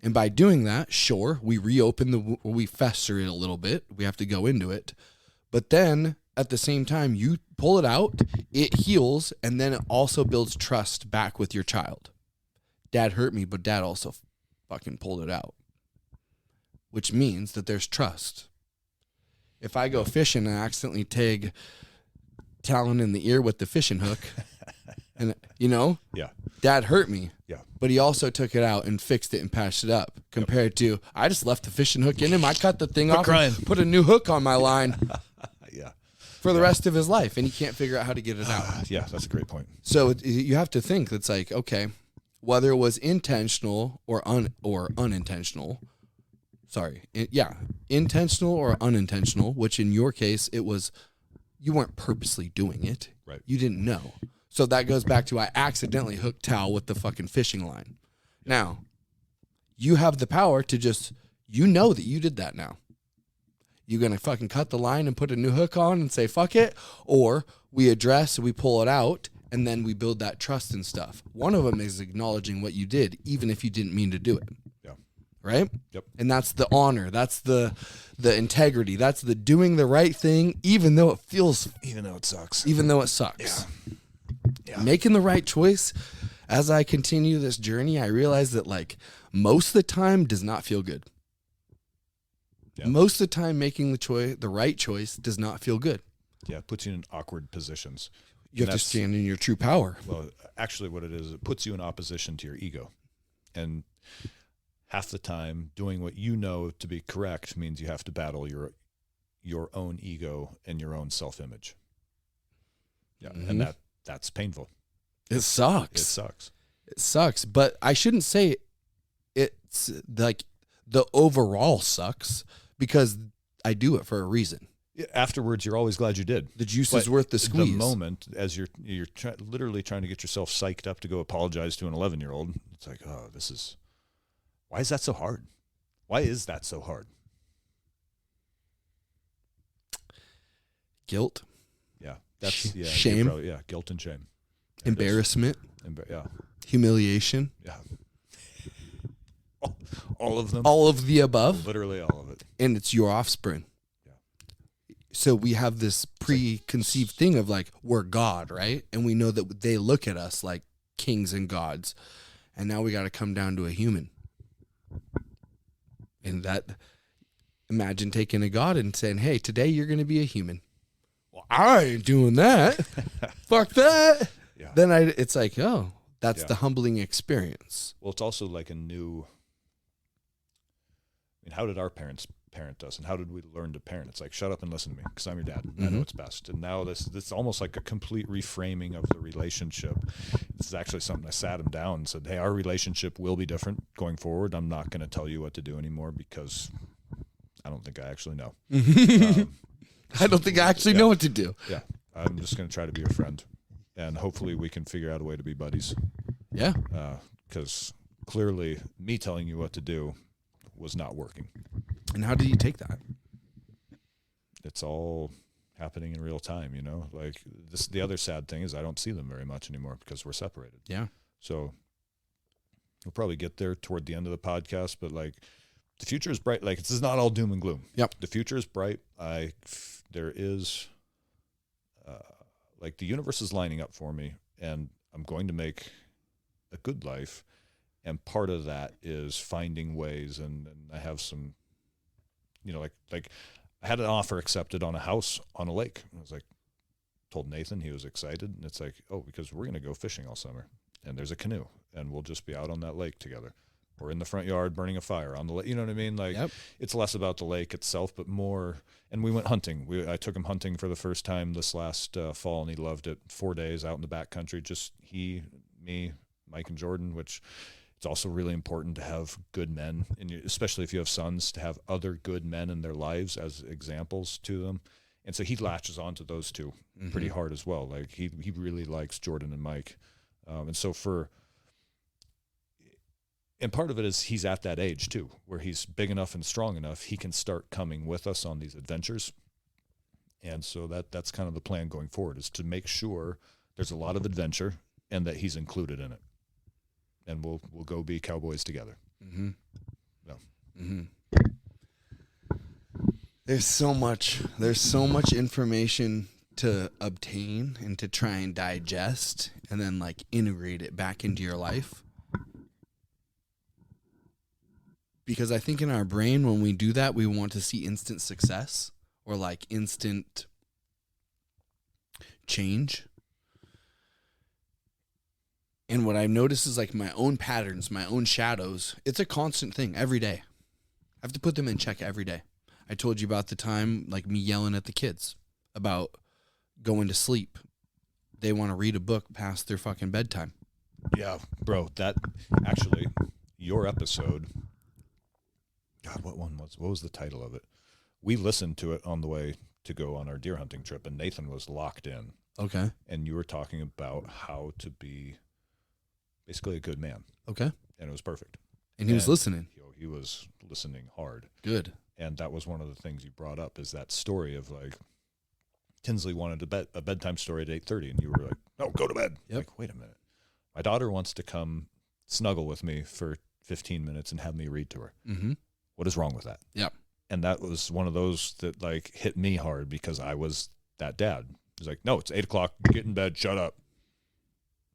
And by doing that, sure, we reopen we fester it a little bit. We have to go into it. But then at the same time, you pull it out, it heals, and then it also builds trust back with your child. Dad hurt me, but dad also fucking pulled it out. Which means that there's trust. If I go fishing and accidentally tag Talon in the ear with the fishing hook, and Yeah. Dad hurt me. Yeah. But he also took it out and fixed it and patched it up. Compared to, I just left the fishing hook in him. I cut the thing off and put a new hook on my line. Yeah. For the rest of his life, and he can't figure out how to get it out. Yeah, that's a great point. So you have to think that's like, okay, whether it was intentional or unintentional. Sorry. Intentional or unintentional, which in your case, it was, you weren't purposely doing it. Right. You didn't know. So that goes back to, I accidentally hooked Tal with the fucking fishing line. Now, you have the power to just, you know that you did that now. You going to fucking cut the line and put a new hook on and say, fuck it? Or we address, we pull it out, and then we build that trust and stuff. One of them is acknowledging what you did, even if you didn't mean to do it. Yeah. Right? Yep. And that's the honor. That's the integrity. That's the doing the right thing, even though it feels... Even though it sucks. Even though it sucks. Yeah. Making the right choice. As I continue this journey, I realize that, like, most of the time does not feel good. Yeah. Most of the time, making the right choice does not feel good. Yeah, it puts you in awkward positions. You have to stand in your true power. Well, actually what it is, it puts you in opposition to your ego. And half the time, doing what you know to be correct means you have to battle your own ego and your own self-image. Yeah, mm-hmm. And that's painful. It sucks. It sucks. It sucks, but I shouldn't say it's like the overall sucks, because I do it for a reason. Afterwards, you're always glad you did. The juice is worth the squeeze. The moment, as you're literally trying to get yourself psyched up to go apologize to an 11-year-old, it's like, oh, why is that so hard? Why is that so hard? Guilt. Yeah. That's shame. Guilt and shame. Embarrassment. Yeah. Humiliation. Yeah. All of them. All of the above. Literally all of it. And it's your offspring. Yeah. So we have this preconceived thing of like, we're God, right? And we know that they look at us like kings and gods. And now we got to come down to a human. And that, imagine taking a God and saying, hey, today you're going to be a human. Well, I ain't doing that. Fuck that. Yeah. Then it's like, oh, that's the humbling experience. Well, it's also like a new, I mean, how did our parents parent us, and how did we learn to parent? It's like, shut up and listen to me, because I'm your dad. I know what's best. And now this is almost like a complete reframing of the relationship. This is actually something I sat him down and said, hey, our relationship will be different going forward. I'm not going to tell you what to do anymore, because I don't think I actually know. I don't think I actually know what to do. Yeah. I'm just going to try to be your friend, and hopefully we can figure out a way to be buddies. Yeah. Because clearly me telling you what to do was not working. And how did you take that? It's all happening in real time, you know? Like, this, the other sad thing is I don't see them very much anymore because we're separated. Yeah. So we'll probably get there toward the end of the podcast, but like, the future is bright. Like, this is not all doom and gloom. Yep. The future is bright. There is, like, the universe is lining up for me, and I'm going to make a good life. And part of that is finding ways, and I have some, you know, like I had an offer accepted on a house on a lake. I was like, told Nathan, he was excited, and it's like, oh, because we're going to go fishing all summer, and there's a canoe, and we'll just be out on that lake together, or in the front yard burning a fire on the lake. You know what I mean? Like, It's less about the lake itself, but more. And we went hunting. I took him hunting for the first time this last fall, and he loved it. 4 days out in the backcountry, just he, me, Mike, and Jordan, which it's also really important to have good men, and especially if you have sons, to have other good men in their lives as examples to them. And so he latches onto those two pretty hard as well. Like, he really likes Jordan and Mike. And so and part of it is he's at that age too, where he's big enough and strong enough, he can start coming with us on these adventures. And so that's kind of the plan going forward, is to make sure there's a lot of adventure and that he's included in it. And we'll go be cowboys together. Mm-hmm. Yeah. Mm-hmm. There's so much information to obtain and to try and digest, and then like integrate it back into your life. Because I think in our brain, when we do that, we want to see instant success or like instant change. And what I've noticed is like my own patterns, my own shadows. It's a constant thing every day. I have to put them in check every day. I told you about the time, like me yelling at the kids about going to sleep. They want to read a book past their fucking bedtime. Yeah, bro, that actually, your episode, God, what was the title of it? We listened to it on the way to go on our deer hunting trip, and Nathan was locked in. Okay. And you were talking about how to be basically a good man. Okay. And it was perfect. And he was listening. He was listening hard. Good. And that was one of the things you brought up, is that story of like, Tinsley wanted a bedtime story at 8:30, and you were like, no, go to bed. Yep. Like, wait a minute. My daughter wants to come snuggle with me for 15 minutes and have me read to her. Mm-hmm. What is wrong with that? Yep. And that was one of those that like hit me hard, because I was that dad. He's like, no, it's 8 o'clock. Get in bed. Shut up.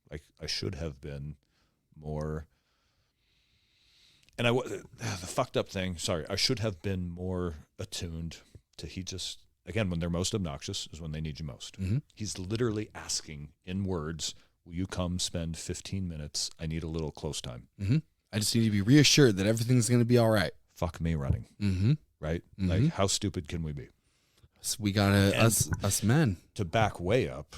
Like, I should have been more. And the fucked up thing, sorry, I should have been more attuned to, he just, again, when they're most obnoxious is when they need you most. Mm-hmm. He's literally asking in words, will you come spend 15 minutes? I need a little close time. Mm-hmm. I just need to be reassured that everything's going to be all right. Fuck me running. Mm-hmm. Right? Mm-hmm. Like, how stupid can we be? So we got us men. To back way up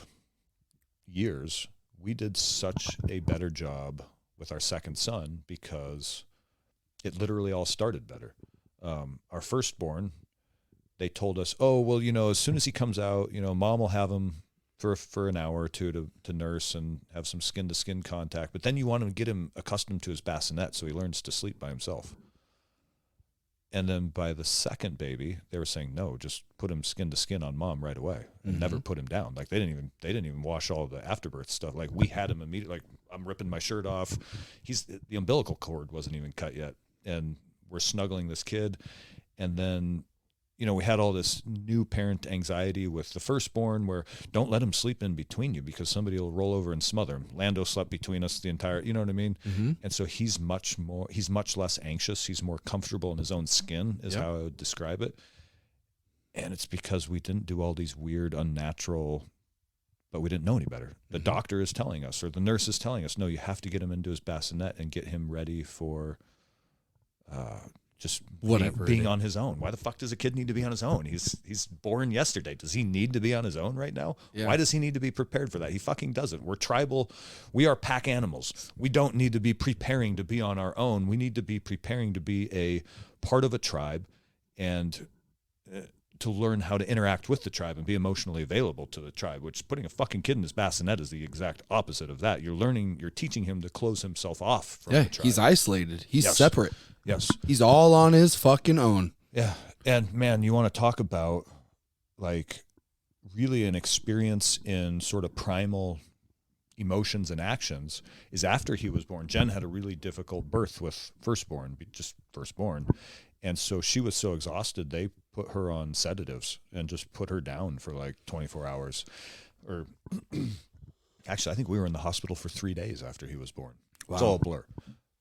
years, we did such a better job with our second son, because it literally all started better. Our firstborn, they told us, oh, well, you know, as soon as he comes out, you know, mom will have him for an hour or two to nurse and have some skin-to-skin contact. But then you want to get him accustomed to his bassinet so he learns to sleep by himself. And then by the second baby, they were saying, no, just put him skin to skin on mom right away, and never put him down. Like, they didn't even wash all the afterbirth stuff. Like, we had him immediately. Like, I'm ripping my shirt off. The umbilical cord wasn't even cut yet, and we're snuggling this kid. And then we had all this new parent anxiety with the firstborn where don't let him sleep in between you because somebody will roll over and smother him. Lando slept between us the entire, you know what I mean? Mm-hmm. And so he's much less anxious. He's more comfortable in his own skin is how I would describe it. And it's because we didn't do all these weird, unnatural, but we didn't know any better. The doctor is telling us, or the nurse is telling us, no, you have to get him into his bassinet and get him ready for, just whatever being on his own. Why the fuck does a kid need to be on his own? He's born yesterday. Does he need to be on his own right now? Yeah. Why does he need to be prepared for that? He fucking doesn't. We're tribal. We are pack animals. We don't need to be preparing to be on our own. We need to be preparing to be a part of a tribe and to learn how to interact with the tribe and be emotionally available to the tribe, which putting a fucking kid in his bassinet is the exact opposite of that. You're teaching him to close himself off from the tribe. He's isolated. He's separate. Yes. He's all on his fucking own. Yeah. And man, you want to talk about like really an experience in sort of primal emotions and actions is after he was born. Jen had a really difficult birth with firstborn. And so she was so exhausted, they put her on sedatives and just put her down for like 24 hours. Or actually, I think we were in the hospital for 3 days after he was born. Wow. It's all a blur.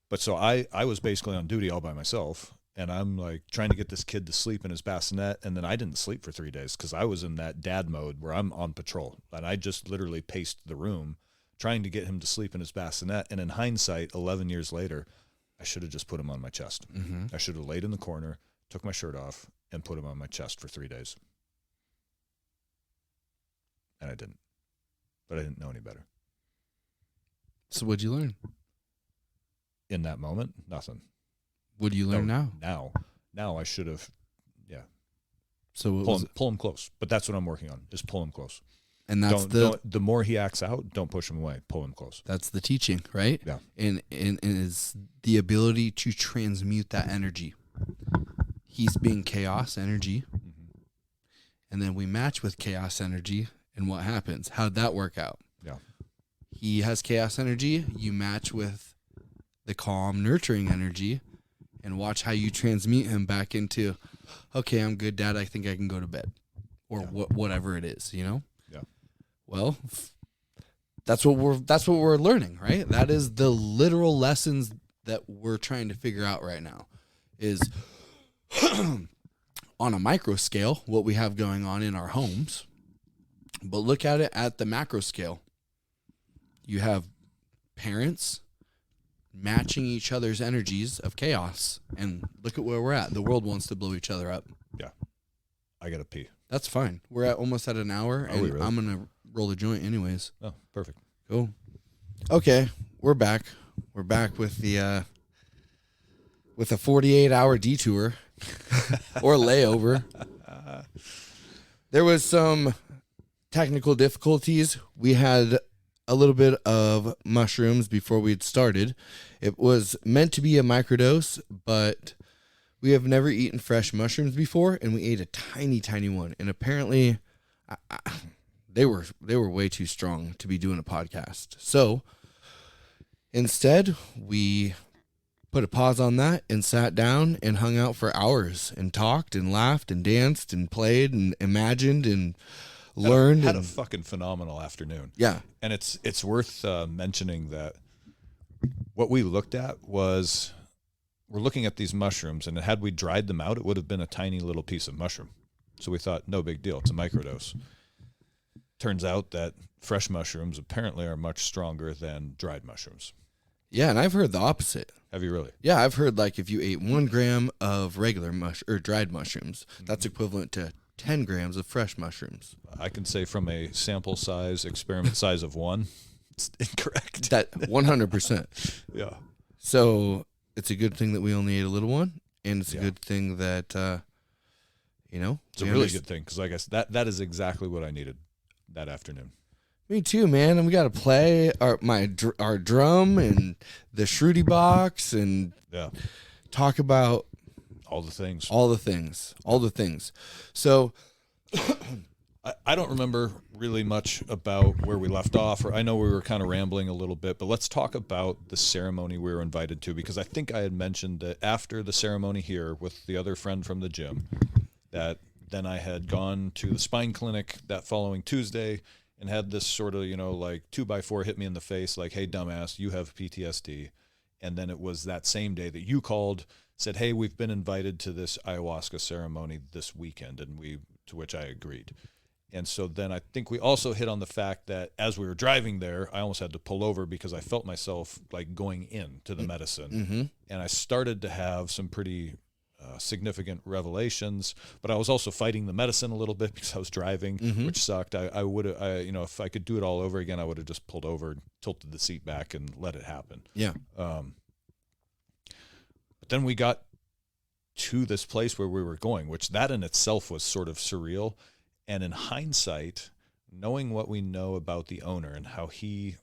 But so I was basically on duty all by myself, and I'm like trying to get this kid to sleep in his bassinet, and then I didn't sleep for 3 days because I was in that dad mode where I'm on patrol, and I just literally paced the room trying to get him to sleep in his bassinet. And in hindsight, 11 years later, I should have just put him on my chest. I should have laid in the corner, took my shirt off, and put him on my chest for 3 days. And I didn't. But I didn't know any better. So what'd you learn? In that moment, nothing. What do you learn now? Now I should have, So pull him close. But that's what I'm working on, is pull him close. And that's the more he acts out, don't push him away. Pull him close. That's the teaching, right? Yeah. And is the ability to transmute that energy. He's being chaos energy. And then we match with chaos energy. And what happens? How'd that work out? Yeah. He has chaos energy. You match with the calm, nurturing energy, and watch how you transmute him back into, okay, I'm good, Dad. I think I can go to bed, or whatever it is, Yeah. Well, that's what we're learning, right? That is the literal lessons that we're trying to figure out right now. Is on a micro scale what we have going on in our homes, but look at it at the macro scale. You have parents matching each other's energies of chaos, and look at where we're at. The world wants to blow each other up. Yeah. I gotta pee. That's fine. We're almost at an hour, and really? I'm gonna roll a joint anyways. Oh, perfect. Cool. Okay, we're back. We're back with the with a 48-hour detour or layover. There was some technical difficulties. We had a little bit of mushrooms before we'd started. It was meant to be a microdose, but we have never eaten fresh mushrooms before, and we ate a tiny, tiny one. And apparently, they were way too strong to be doing a podcast. So instead, we put a pause on that and sat down and hung out for hours and talked and laughed and danced and played and imagined and learned. Had a fucking phenomenal afternoon. Yeah. And it's worth mentioning that what we looked at was, we're looking at these mushrooms, and had we dried them out, it would have been a tiny little piece of mushroom. So we thought, no big deal. It's a microdose. Turns out that fresh mushrooms apparently are much stronger than dried mushrooms. Yeah, and I've heard the opposite. Have you really? Yeah, I've heard like if you ate 1 gram of regular or dried mushrooms, that's equivalent to 10 grams of fresh mushrooms. I can say from a sample size, experiment size of 1, it's incorrect. That 100%. Yeah. So it's a good thing that we only ate a little one, and it's a good thing that, it's a really good thing, because I guess that is exactly what I needed that afternoon. Me too, man. And we got to play our drum and the Shruti box and talk about all the things. So I don't remember really much about where we left off, or I know we were kind of rambling a little bit, but let's talk about the ceremony we were invited to, because I think I had mentioned that after the ceremony here with the other friend from the gym, that then I had gone to the spine clinic that following Tuesday and had this sort of, like 2x4 hit me in the face, like, hey, dumbass, you have PTSD. And then it was that same day that you called, said, hey, we've been invited to this ayahuasca ceremony this weekend, and to which I agreed. And so then I think we also hit on the fact that as we were driving there, I almost had to pull over because I felt myself like going into the medicine. Mm-hmm. And I started to have some pretty significant revelations, but I was also fighting the medicine a little bit because I was driving, which sucked. I would have, if I could do it all over again, I would have just pulled over, tilted the seat back, and let it happen. Yeah. But then we got to this place where we were going, which that in itself was sort of surreal. And in hindsight, knowing what we know about the owner and how he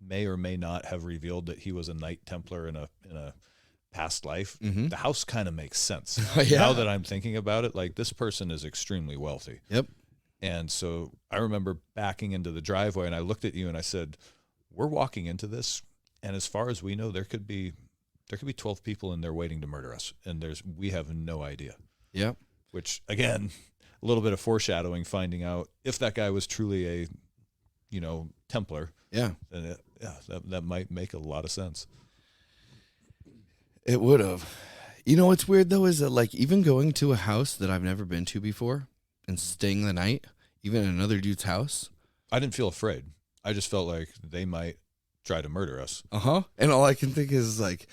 may or may not have revealed that he was a Knight Templar in a past life, the house kind of makes sense. Yeah. Now that I'm thinking about it, like, this person is extremely wealthy. Yep. And so I remember backing into the driveway, and I looked at you and I said, we're walking into this, and as far as we know, there could be 12 people in there waiting to murder us, and we have no idea. Yep. Which, again, a little bit of foreshadowing, finding out if that guy was truly a, Templar. Yeah. Then that might make a lot of sense. It would have. What's weird though is that, like, even going to a house that I've never been to before and staying the night, even in another dude's house, I didn't feel afraid. I just felt like they might try to murder us. And all I can think is like,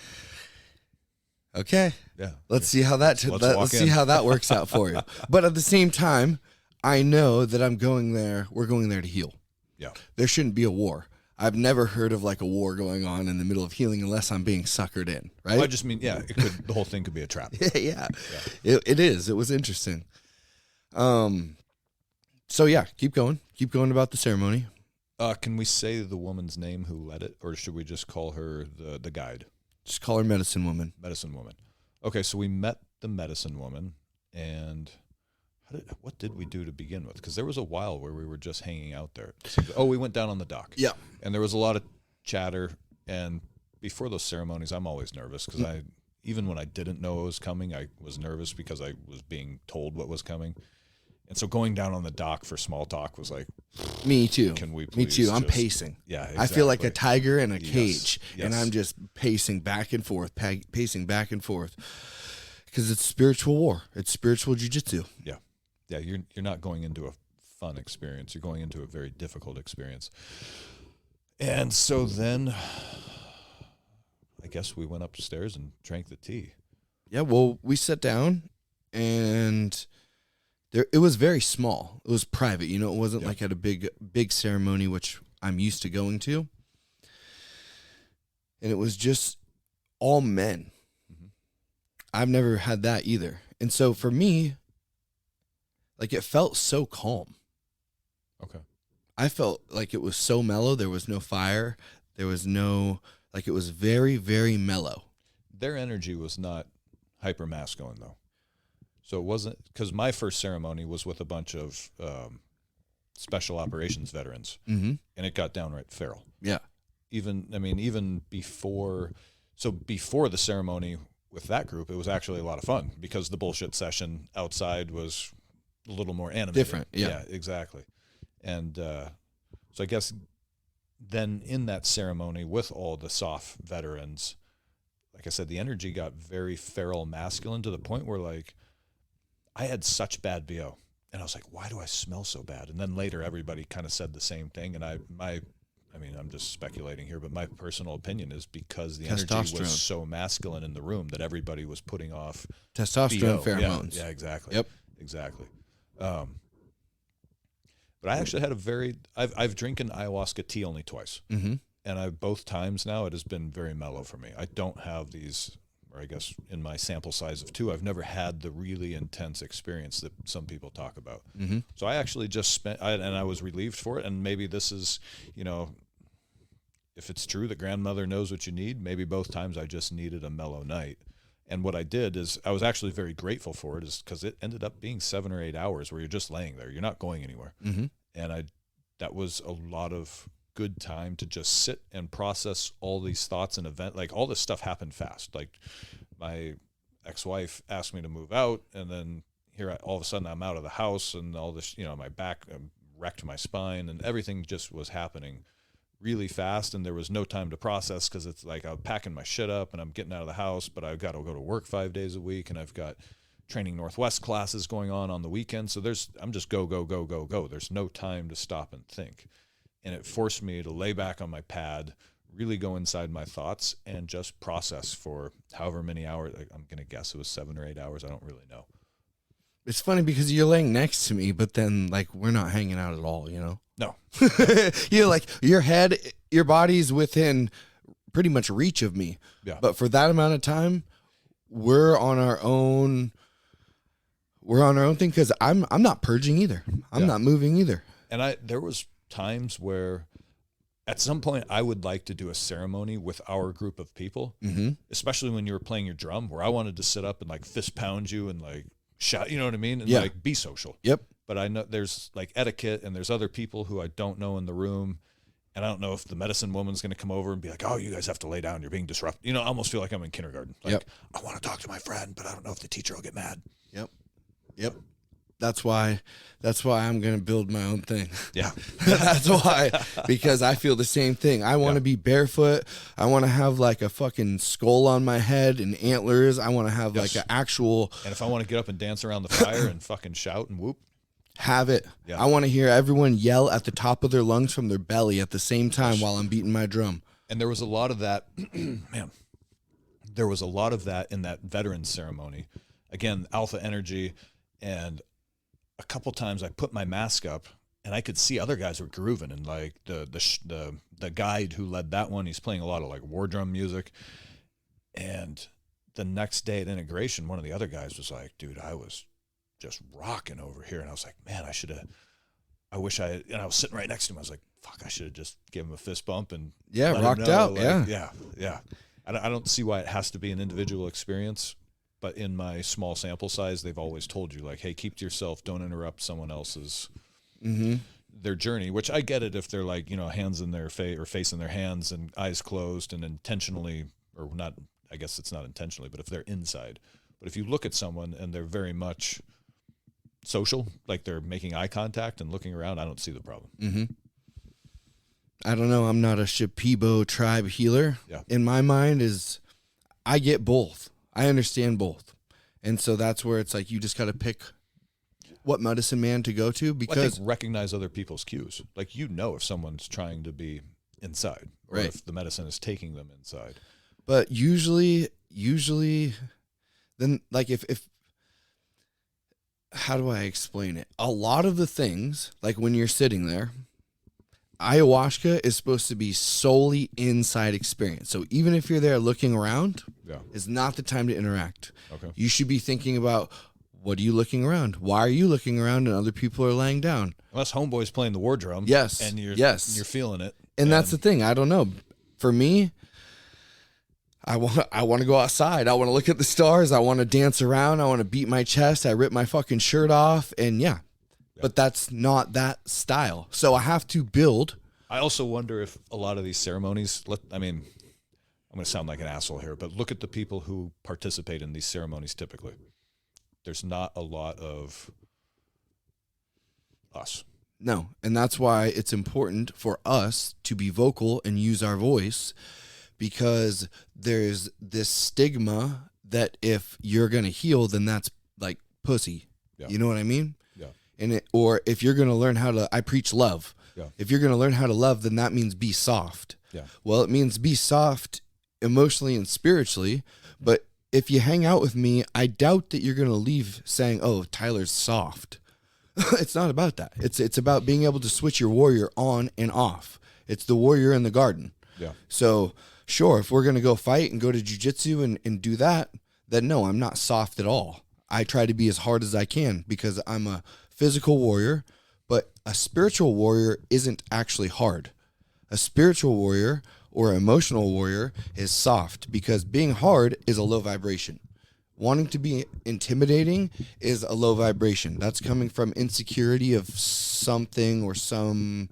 okay, Yeah. let's see how let's see how that works out for you. But at the same time, I know that we're going there to heal. Yeah. There shouldn't be a war. I've never heard of like a war going on in the middle of healing unless I'm being suckered in, right? Well, I just mean, the whole thing could be a trap. Yeah. It is. It was interesting. So yeah, keep going about the ceremony. Can we say the woman's name who led it, or should we just call her the guide? Just call her medicine woman. Medicine woman. Okay, so we met the medicine woman, and what did we do to begin with? Because there was a while where we were just hanging out there. We went down on the dock. Yeah. And there was a lot of chatter, and before those ceremonies, I'm always nervous because even when I didn't know it was coming, I was nervous because I was being told what was coming. And so going down on the dock for small talk was like, me too. Can we please? Me too. I'm pacing. Yeah, exactly. I feel like a tiger in a cage, Yes. and I'm just pacing back and forth, pacing back and forth, because it's spiritual war. It's spiritual jiu-jitsu. Yeah. Yeah, you're not going into a fun experience. You're going into a very difficult experience. And so then I guess we went upstairs and drank the tea. Yeah, well, we sat down, and it was very small. It was private. It wasn't like at a big ceremony, which I'm used to going to. And it was just all men. Mm-hmm. I've never had that either. And so for me, like, it felt so calm. Okay. I felt like it was so mellow. There was no fire. There was no, like, it was very, very mellow. Their energy was not hyper masculine, though. So it wasn't, because my first ceremony was with a bunch of special operations veterans, and it got downright feral. Yeah. Even before the ceremony with that group, it was actually a lot of fun because the bullshit session outside was a little more animated. Different, yeah. Yeah, exactly. And so I guess then in that ceremony with all the SOF veterans, like I said, the energy got very feral masculine to the point where, like, I had such bad BO. And I was like, why do I smell so bad? And then later everybody kind of said the same thing. And I'm just speculating here, but my personal opinion is because the energy was so masculine in the room that everybody was putting off testosterone BO. pheromones. Yeah, exactly. Yep. Exactly. But I actually had I've drinking ayahuasca tea only twice. Mm-hmm. And both times now it has been very mellow for me. I don't have these, or I guess in my sample size of 2, I've never had the really intense experience that some people talk about. Mm-hmm. So I actually just and I was relieved for it. And maybe this is, if it's true that grandmother knows what you need, maybe both times I just needed a mellow night. And what I did is I was actually very grateful for it, is because it ended up being 7 or 8 hours where you're just laying there. You're not going anywhere. Mm-hmm. And that was a lot of good time to just sit and process all these thoughts and like all this stuff happened fast. Like my ex-wife asked me to move out, and then here all of a sudden I'm out of the house and all this, my back wrecked my spine and everything just was happening really fast. And there was no time to process because it's like I'm packing my shit up and I'm getting out of the house, but I've got to go to work 5 days a week and I've got Training Northwest classes going on the weekend. So I'm just go. There's no time to stop and think. And it forced me to lay back on my pad, really go inside my thoughts and just process for however many hours. I'm going to guess it was 7 or 8 hours. I don't really know. It's funny because you're laying next to me, but then like we're not hanging out at all, No. You're like your body's within pretty much reach of me. Yeah. But for that amount of time, we're on our own thing because I'm not purging either. I'm not moving either. And there was times where at some point I would like to do a ceremony with our group of people, especially when you were playing your drum, where I wanted to sit up and like fist pound you and like shout, you know what I mean? And like be social. Yep. But I know there's like etiquette and there's other people who I don't know in the room. And I don't know if the medicine woman's going to come over and be like, oh, you guys have to lay down. You're being disrupted. I almost feel like I'm in kindergarten. Like, I want to talk to my friend, but I don't know if the teacher will get mad. Yep. That's why I'm going to build my own thing. Yeah. That's why, because I feel the same thing. I want to be barefoot. I want to have like a fucking skull on my head and antlers. I want to have like an actual. And if I want to get up and dance around the fire and fucking shout and whoop. Have it. Yeah. I want to hear everyone yell at the top of their lungs from their belly at the same time while I'm beating my drum. And there was a lot of that, man, there was a lot of that in that veterans ceremony. Again, alpha energy. And a couple times I put my mask up and I could see other guys were grooving, and like the guide who led that one, he's playing a lot of like war drum music. And the next day at integration, one of the other guys was like, dude, I was just rocking over here. And I was like, man, I wish and I was sitting right next to him. I was like, fuck, I should have just given him a fist bump and rocked out. Like, yeah. I don't see why it has to be an individual experience. But in my small sample size, they've always told you, like, hey, keep to yourself. Don't interrupt someone else's their journey, which I get it if they're like, hands in their face or face in their hands and eyes closed and intentionally, or not, I guess it's not intentionally, but if they're inside. But if you look at someone and they're very much social, like they're making eye contact and looking around, I don't see the problem. I don't know. I'm not a Shipibo tribe healer. Yeah. In my mind I get both. I understand both. And so that's where it's like you just got to pick what medicine man to go to, because I think recognize other people's cues. Like, if someone's trying to be inside or if the medicine is taking them inside. But usually then like if how do I explain it? A lot of the things, like when you're sitting there, ayahuasca is supposed to be solely inside experience. So even if you're there looking around, is not the time to interact. Okay. You should be thinking about, what are you looking around? Why are you looking around and other people are laying down? Unless homeboy's playing the war drum. Yes. And you're feeling it. And that's the thing. I don't know. For me, I want to go outside. I want to look at the stars. I want to dance around. I want to beat my chest. I rip my fucking shirt off. And but that's not that style. So I have to build. I also wonder if a lot of these ceremonies, I'm going to sound like an asshole here, but look at the people who participate in these ceremonies typically. There's not a lot of us. No, and that's why it's important for us to be vocal and use our voice, because there's this stigma that if you're going to heal, then that's like pussy. Yeah. You know what I mean? Yeah. Or if you're going to learn I preach love. Yeah. If you're going to learn how to love, then that means be soft. Yeah. Well, it means be soft emotionally and spiritually, but if you hang out with me, I doubt that you're going to leave saying, oh, Tyler's soft. It's not about that. It's about being able to switch your warrior on and off. It's the warrior in the garden. Yeah. So sure, if we're going to go fight and go to jiu-jitsu and do that, then no, I'm not soft at all. I try to be as hard as I can because I'm a physical warrior, but a spiritual warrior isn't actually hard. A spiritual warrior or emotional warrior is soft, because being hard is a low vibration. Wanting to be intimidating is a low vibration. That's coming from insecurity of something or some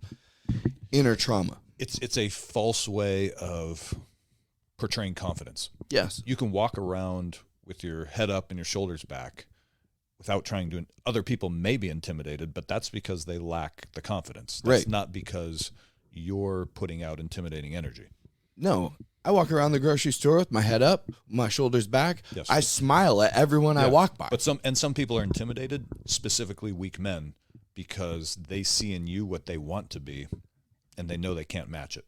inner trauma. It's a false way of portraying confidence. Yes. You can walk around with your head up and your shoulders back without trying to, other people may be intimidated, but that's because they lack the confidence. That's Right. not because you're putting out intimidating energy. No, I walk around the grocery store with my head up, my shoulders back. Yes. I smile at everyone I walk by. But some people are intimidated, specifically weak men, because they see in you what they want to be, and they know they can't match it.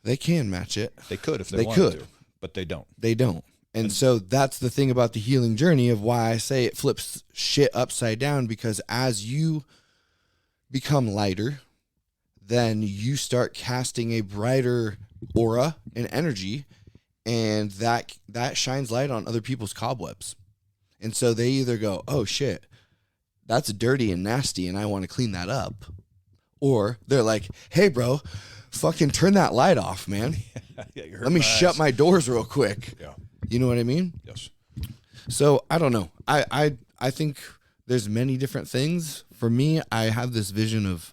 They can match it. They could if they wanted could. to, but they don't. They don't. And so that's the thing about the healing journey of why I say it flips shit upside down, because as you become lighter, then you start casting a brighter aura and energy, and that shines light on other people's cobwebs. And so they either go, oh shit, that's dirty and nasty and I want to clean that up. Or they're like, hey bro, fucking turn that light off, man. Let me shut my doors real quick. Yeah. You know what I mean? Yes. So I don't know. I think there's many different things. For me, I have this vision of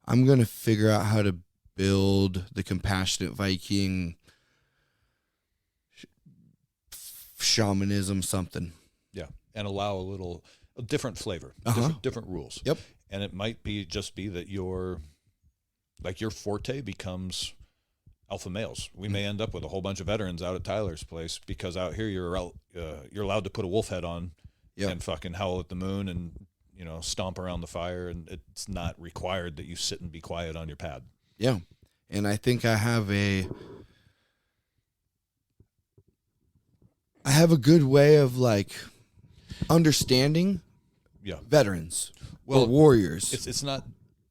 I'm going to figure out how to build the Compassionate Viking shamanism something. Yeah. And allow a different flavor, different rules. Yep. And it might be that your forte becomes alpha males. We may end up with a whole bunch of veterans out at Tyler's place, because out here you're allowed to put a wolf head on and fucking howl at the moon and, you know, stomp around the fire, and it's not required that you sit and be quiet on your pad. Yeah. And I think I have a good way of like understanding veterans or warriors. It's not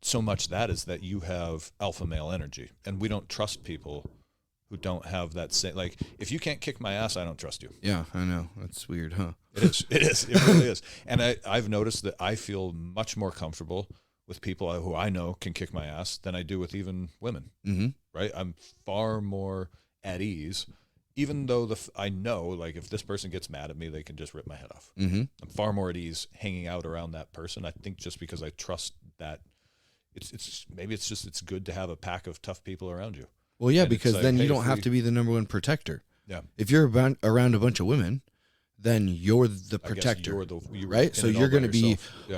so much that is that you have alpha male energy, and we don't trust people who don't have that same, like, if you can't kick my ass, I don't trust you. Yeah, I know. That's weird, huh? It really is. And I've noticed that I feel much more comfortable with people who I know can kick my ass than I do with even women. Mm-hmm. Right? I'm far more at ease, even though I know, like, if this person gets mad at me, they can just rip my head off. Mm-hmm. I'm far more at ease hanging out around that person. I think just because I trust that it's good to have a pack of tough people around you. Well, yeah, And because like, then hey, you don't have to be the number one protector. Yeah. If you're around a bunch of women, then you're the protector, right? So you're going to be,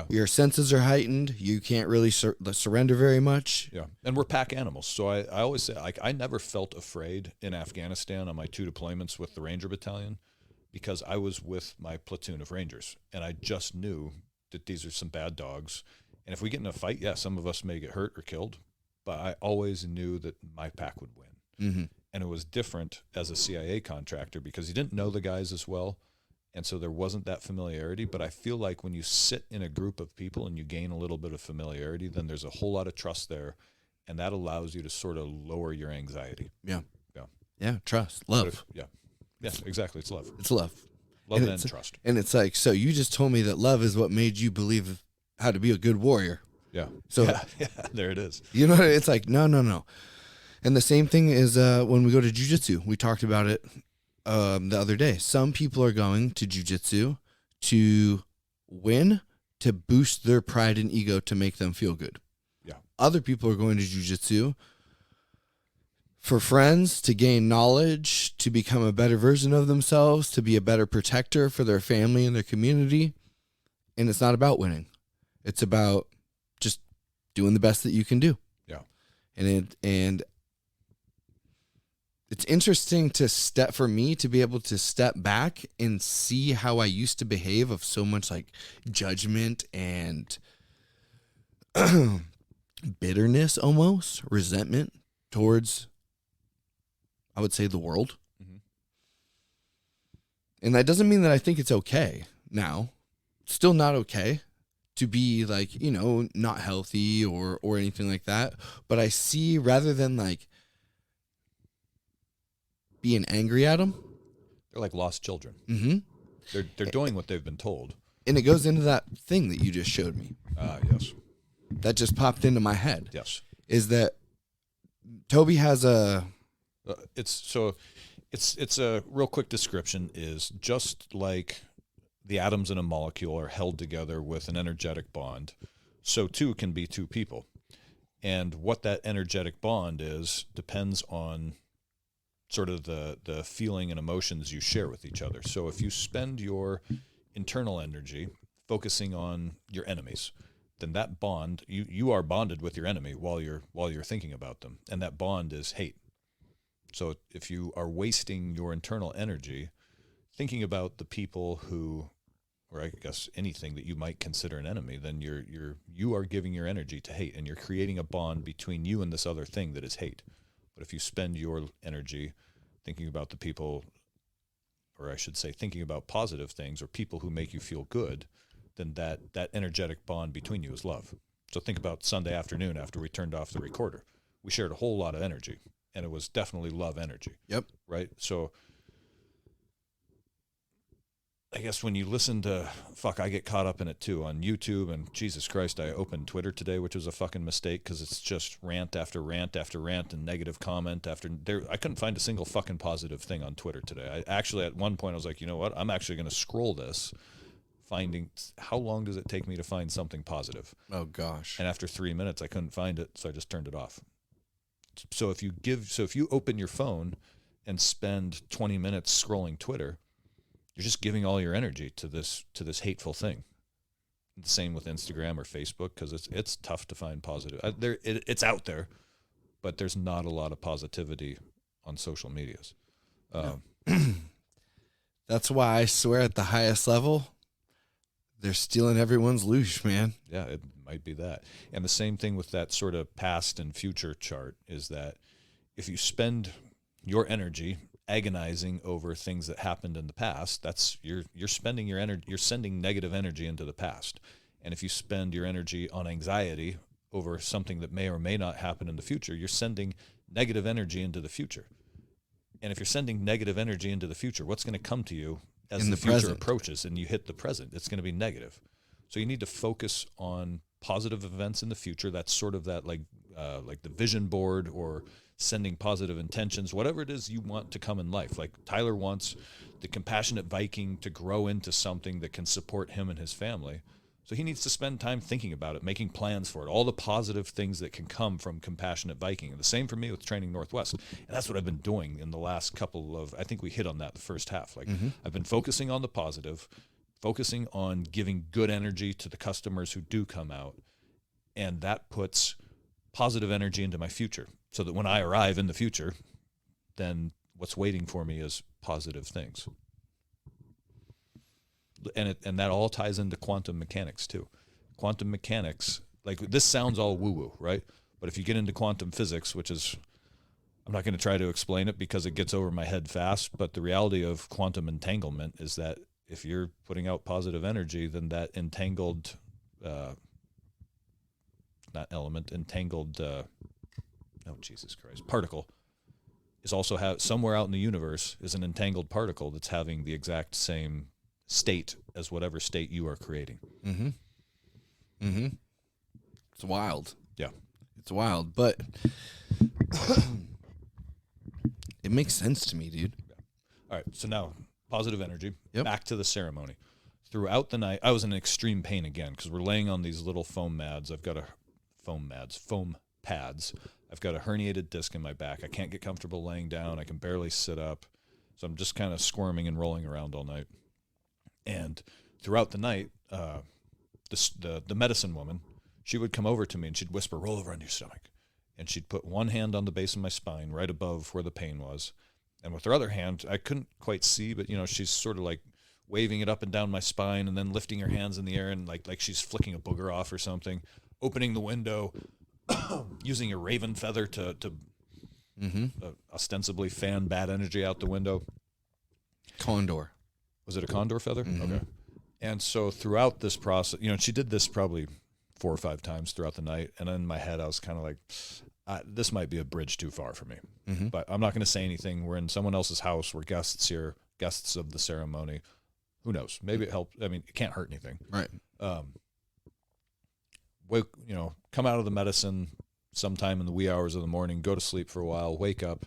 your senses are heightened. You can't really surrender very much. Yeah. And we're pack animals. So I always say, like, I never felt afraid in Afghanistan on my 2 deployments with the Ranger Battalion, because I was with my platoon of Rangers, and I just knew that these are some bad dogs. And if we get in a fight, some of us may get hurt or killed, but I always knew that my pack would win. Mm-hmm. And it was different as a CIA contractor, because you didn't know the guys as well, and so there wasn't that familiarity. But I feel like when you sit in a group of people and you gain a little bit of familiarity, then there's a whole lot of trust there, and that allows you to sort of lower your anxiety. Yeah, trust, love. Yeah, exactly. It's love. It's love. And trust. And it's like, so you just told me that love is what made you believe how to be a good warrior. Yeah. So there it is. You know, it's like, no. And the same thing is when we go to jiu-jitsu. We talked about it the other day. Some people are going to jiu-jitsu to win, to boost their pride and ego, to make them feel good. Yeah. Other people are going to jiu-jitsu for friends, to gain knowledge, to become a better version of themselves, to be a better protector for their family and their community. And it's not about winning. It's about just doing the best that you can do. Yeah. And it's interesting for me to be able to step back and see how I used to behave, of so much like judgment and bitterness, almost resentment towards, I would say, the world. Mm-hmm. And that doesn't mean that I think it's okay now. It's still not okay to be like, you know, not healthy or anything like that. But I see, rather than like being angry at them, they're like lost children. Mm-hmm. They're doing what they've been told. And it goes into that thing that you just showed me. Yes. That just popped into my head. Yes. Is that Toby has a... It's a real quick description is just like the atoms in a molecule are held together with an energetic bond, so too can be two people. And what that energetic bond is depends on sort of the feeling and emotions you share with each other. So if you spend your internal energy focusing on your enemies, then that bond, you are bonded with your enemy while you're thinking about them, and that bond is hate. So if you are wasting your internal energy thinking about the people who, or I guess anything that you might consider an enemy, then you are giving your energy to hate, and you're creating a bond between you and this other thing that is hate. But if you spend your energy thinking about the people, or I should say thinking about positive things or people who make you feel good, then that energetic bond between you is love. So think about Sunday afternoon after we turned off the recorder. We shared a whole lot of energy, and it was definitely love energy. Yep. Right? So I guess when you listen to, I get caught up in it too on YouTube, and Jesus Christ, I opened Twitter today, which was a fucking mistake because it's just rant after rant after rant and negative comment after I couldn't find a single fucking positive thing on Twitter today. I actually, at one point, I was like, you know what? I'm actually going to scroll this, finding how long does it take me to find something positive? Oh gosh. And after 3 minutes, I couldn't find it, so I just turned it off. So if you open your phone and spend 20 minutes scrolling Twitter, you're just giving all your energy to this hateful thing. The same with Instagram or Facebook, because it's tough to find positive. It's out there, but there's not a lot of positivity on social medias. That's why I swear at the highest level, they're stealing everyone's loosh, man. Yeah, it might be that. And the same thing with that sort of past and future chart is that if you spend your energy agonizing over things that happened in the past, that's you're spending your energy, you're sending negative energy into the past. And if you spend your energy on anxiety over something that may or may not happen in the future, you're sending negative energy into the future. And if you're sending negative energy into the future, what's going to come to you as the future approaches and you hit the present? It's going to be negative. So you need to focus on positive events in the future. That's sort of that like the vision board, or sending positive intentions, whatever it is you want to come in life. Like Tyler wants the Compassionate Viking to grow into something that can support him and his family. So he needs to spend time thinking about it, making plans for it, all the positive things that can come from Compassionate Viking. And the same for me with Training Northwest. And that's what I've been doing in the last couple of, I think we hit on that the first half. Like I've been focusing on the positive, focusing on giving good energy to the customers who do come out. And that puts positive energy into my future, so that when I arrive in the future, then what's waiting for me is positive things. And that all ties into quantum mechanics too. Quantum mechanics, like this sounds all woo-woo, right? But if you get into quantum physics, which is, I'm not going to try to explain it because it gets over my head fast, but the reality of quantum entanglement is that if you're putting out positive energy, then that entangled particle is also somewhere out in the universe is an entangled particle that's having the exact same state as whatever state you are creating. It's wild. Yeah. It's wild, but it makes sense to me, dude. Yeah. All right. So now positive energy, Yep. back to the ceremony. Throughout the night, I was in extreme pain again because we're laying on these little foam pads. I've got a herniated disc in my back. I can't get comfortable laying down. I can barely sit up. So I'm just kind of squirming and rolling around all night. And throughout the night, the medicine woman, she would come over to me and she'd whisper, "Roll over on your stomach." And she'd put one hand on the base of my spine right above where the pain was. And with her other hand, I couldn't quite see, but, she's sort of like waving it up and down my spine and then lifting her hands in the air and like she's flicking a booger off or something, opening the window, using a raven feather to ostensibly fan bad energy out the window. Condor. Was it a condor feather? Okay. And so throughout this process, she did this probably 4 or 5 times throughout the night. And in my head, I was kind of like, this might be a bridge too far for me. But I'm not going to say anything. We're in someone else's house. We're guests here, guests of the ceremony. Who knows? Maybe it helped. I mean, it can't hurt anything. Right. Come out of the medicine sometime in the wee hours of the morning, go to sleep for a while, wake up.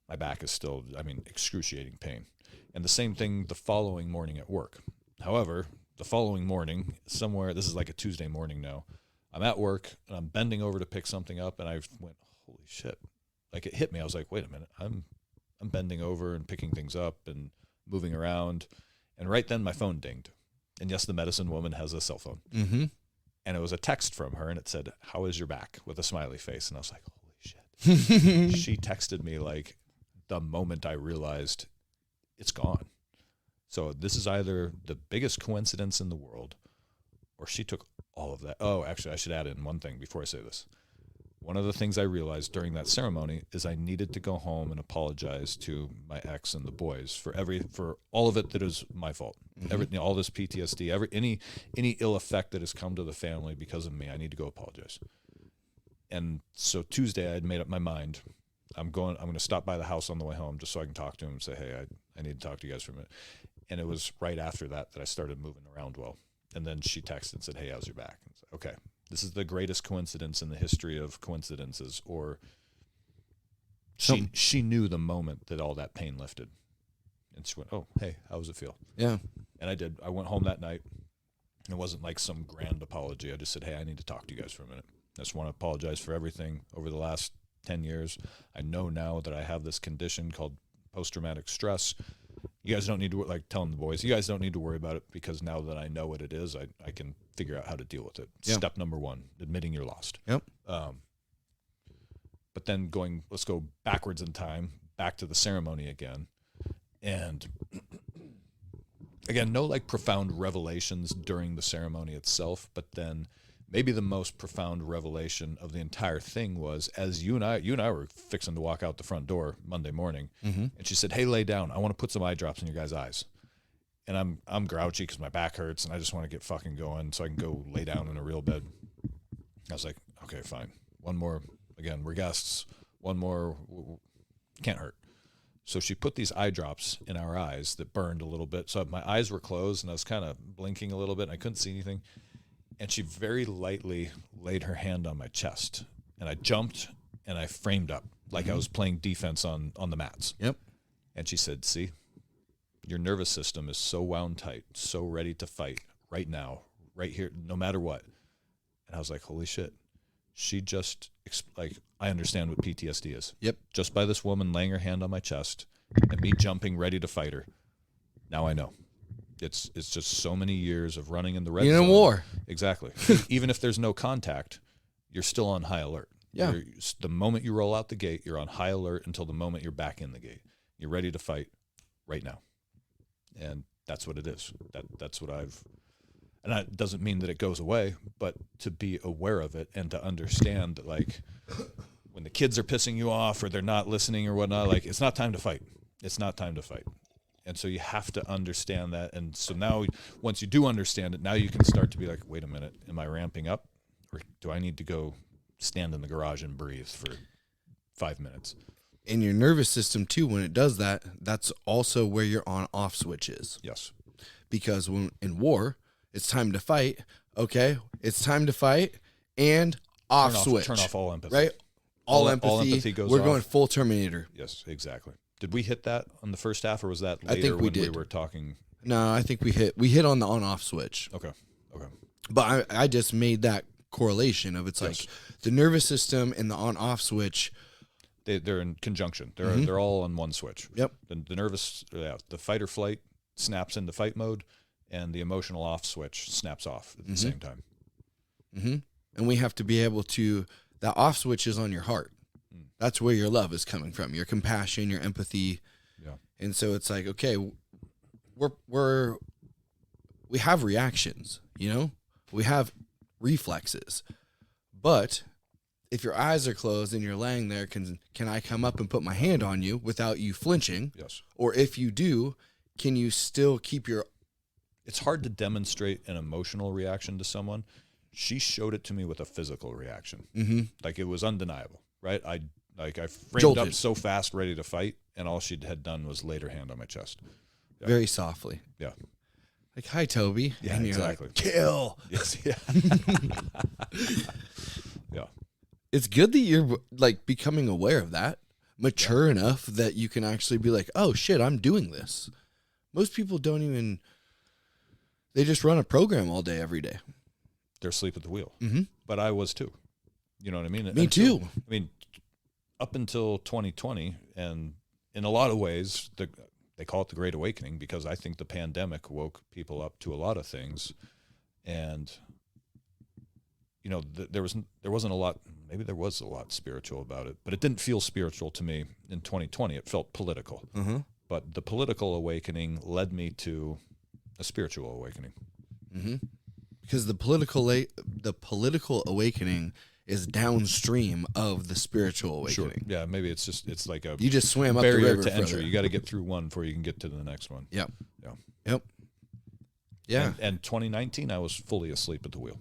My back is still, excruciating pain. And the same thing the following morning at work. However, the following morning, this is like a Tuesday morning now, I'm at work and I'm bending over to pick something up and I went, holy shit. Like it hit me. I was like, wait a minute. I'm bending over and picking things up and moving around. And right then my phone dinged. And yes, the medicine woman has a cell phone. Mm-hmm. And it was a text from her, and it said, "How is your back?" with a smiley face. And I was like, holy shit. She texted me like the moment I realized it's gone. So this is either the biggest coincidence in the world, or she took all of that. Oh, actually, I should add in one thing before I say this. One of the things I realized during that ceremony is I needed to go home and apologize to my ex and the boys for all of it that is my fault. Mm-hmm. All this PTSD, any ill effect that has come to the family because of me, I need to go apologize. And so Tuesday I had made up my mind. I'm going to stop by the house on the way home just so I can talk to him and say, hey, I need to talk to you guys for a minute. And it was right after that I started moving around well. And then she texted and said, hey, how's your back? And I said, okay. This is the greatest coincidence in the history of coincidences. Or she knew the moment that all that pain lifted. And she went, oh, hey, how does it feel? Yeah. And I did. I went home that night. And it wasn't like some grand apology. I just said, hey, I need to talk to you guys for a minute. I just want to apologize for everything over the last 10 years. I know now that I have this condition called post-traumatic stress. You guys don't need to, like telling the boys, you guys don't need to worry about it because now that I know what it is, I can figure out how to deal with it. Yeah. Step number 1, admitting you're lost. Yep. But then let's go backwards in time, back to the ceremony again. And again, no like profound revelations during the ceremony itself, but then maybe the most profound revelation of the entire thing was as you and I were fixing to walk out the front door Monday morning, mm-hmm. and she said, hey, lay down. I want to put some eye drops in your guys' eyes. And I'm grouchy because my back hurts and I just want to get fucking going so I can go lay down in a real bed. I was like, okay, fine. One more. Again, we're guests. One more. Can't hurt. So she put these eye drops in our eyes that burned a little bit. So my eyes were closed and I was kind of blinking a little bit and I couldn't see anything. And she very lightly laid her hand on my chest. And I jumped and I framed up like mm-hmm. I was playing defense on the mats. Yep. And she said, see, your nervous system is so wound tight, so ready to fight right now, right here, no matter what. And I was like, holy shit. She just, I understand what PTSD is. Yep. Just by this woman laying her hand on my chest and me jumping ready to fight her. Now I know. It's just so many years of running in the red zone. In a war. Exactly. Even if there's no contact, you're still on high alert. Yeah. The moment you roll out the gate, you're on high alert until the moment you're back in the gate. You're ready to fight right now. And that's what it is. That's what and that doesn't mean that it goes away, but to be aware of it and to understand that, like, when the kids are pissing you off or they're not listening or whatnot, like, it's not time to fight. It's not time to fight. And so you have to understand that. And so now, once you do understand it, now you can start to be like, wait a minute, am I ramping up? Or do I need to go stand in the garage and breathe for 5 minutes? In your nervous system, too, when it does that, that's also where your on-off switch is. Yes. Because when in war, it's time to fight. Okay, it's time to fight and off switch. Turn off all empathy. Right? All empathy goes We're off. Going full Terminator. Yes, exactly. Did we hit that on the first half, or was that later? I think we did. We were talking? No, I think we hit on the on-off switch. Okay. But I just made that correlation of it's like the nervous system and the on-off switch. They're in conjunction. Mm-hmm. They're all on one switch. Yep. The nervous, the fight or flight snaps into fight mode, and the emotional off switch snaps off at the same time. Mm-hmm. And we have to be able to. That off switch is on your heart. That's where your love is coming from. Your compassion, your empathy. Yeah. And so it's like, okay, we have reactions, you know? We have reflexes. But if your eyes are closed and you're laying there, can I come up and put my hand on you without you flinching? Yes. Or if you do, can you still keep your... It's hard to demonstrate an emotional reaction to someone. She showed it to me with a physical reaction. Mm-hmm. Like, it was undeniable, right? I framed Jolted. up so fast, ready to fight, and all she had done was laid her hand on my chest. Yeah. Very softly. Yeah. Like, hi, Toby. Yeah, and you're exactly. Like, kill. Yes, yeah. Yeah. It's good that you're, like, becoming aware of that, mature enough that you can actually be like, oh, shit, I'm doing this. Most people don't even, they just run a program all day, every day. They're asleep at the wheel. Mm-hmm. But I was too. You know what I mean? Me too. I mean, up until 2020, and in a lot of ways, the they call it the Great Awakening because I think the pandemic woke people up to a lot of things. And, you know, there wasn't a lot, maybe there was a lot spiritual about it, but it didn't feel spiritual to me in 2020. It felt political. Mm-hmm. But the political awakening led me to a spiritual awakening. Mm-hmm. Because the political awakening is downstream of the spiritual awakening. Sure. Yeah, maybe it's like a you just swam up barrier the river to entry. further. You got to get through one before you can get to the next one. Yep. Yeah. Yep. Yeah. And 2019, I was fully asleep at the wheel.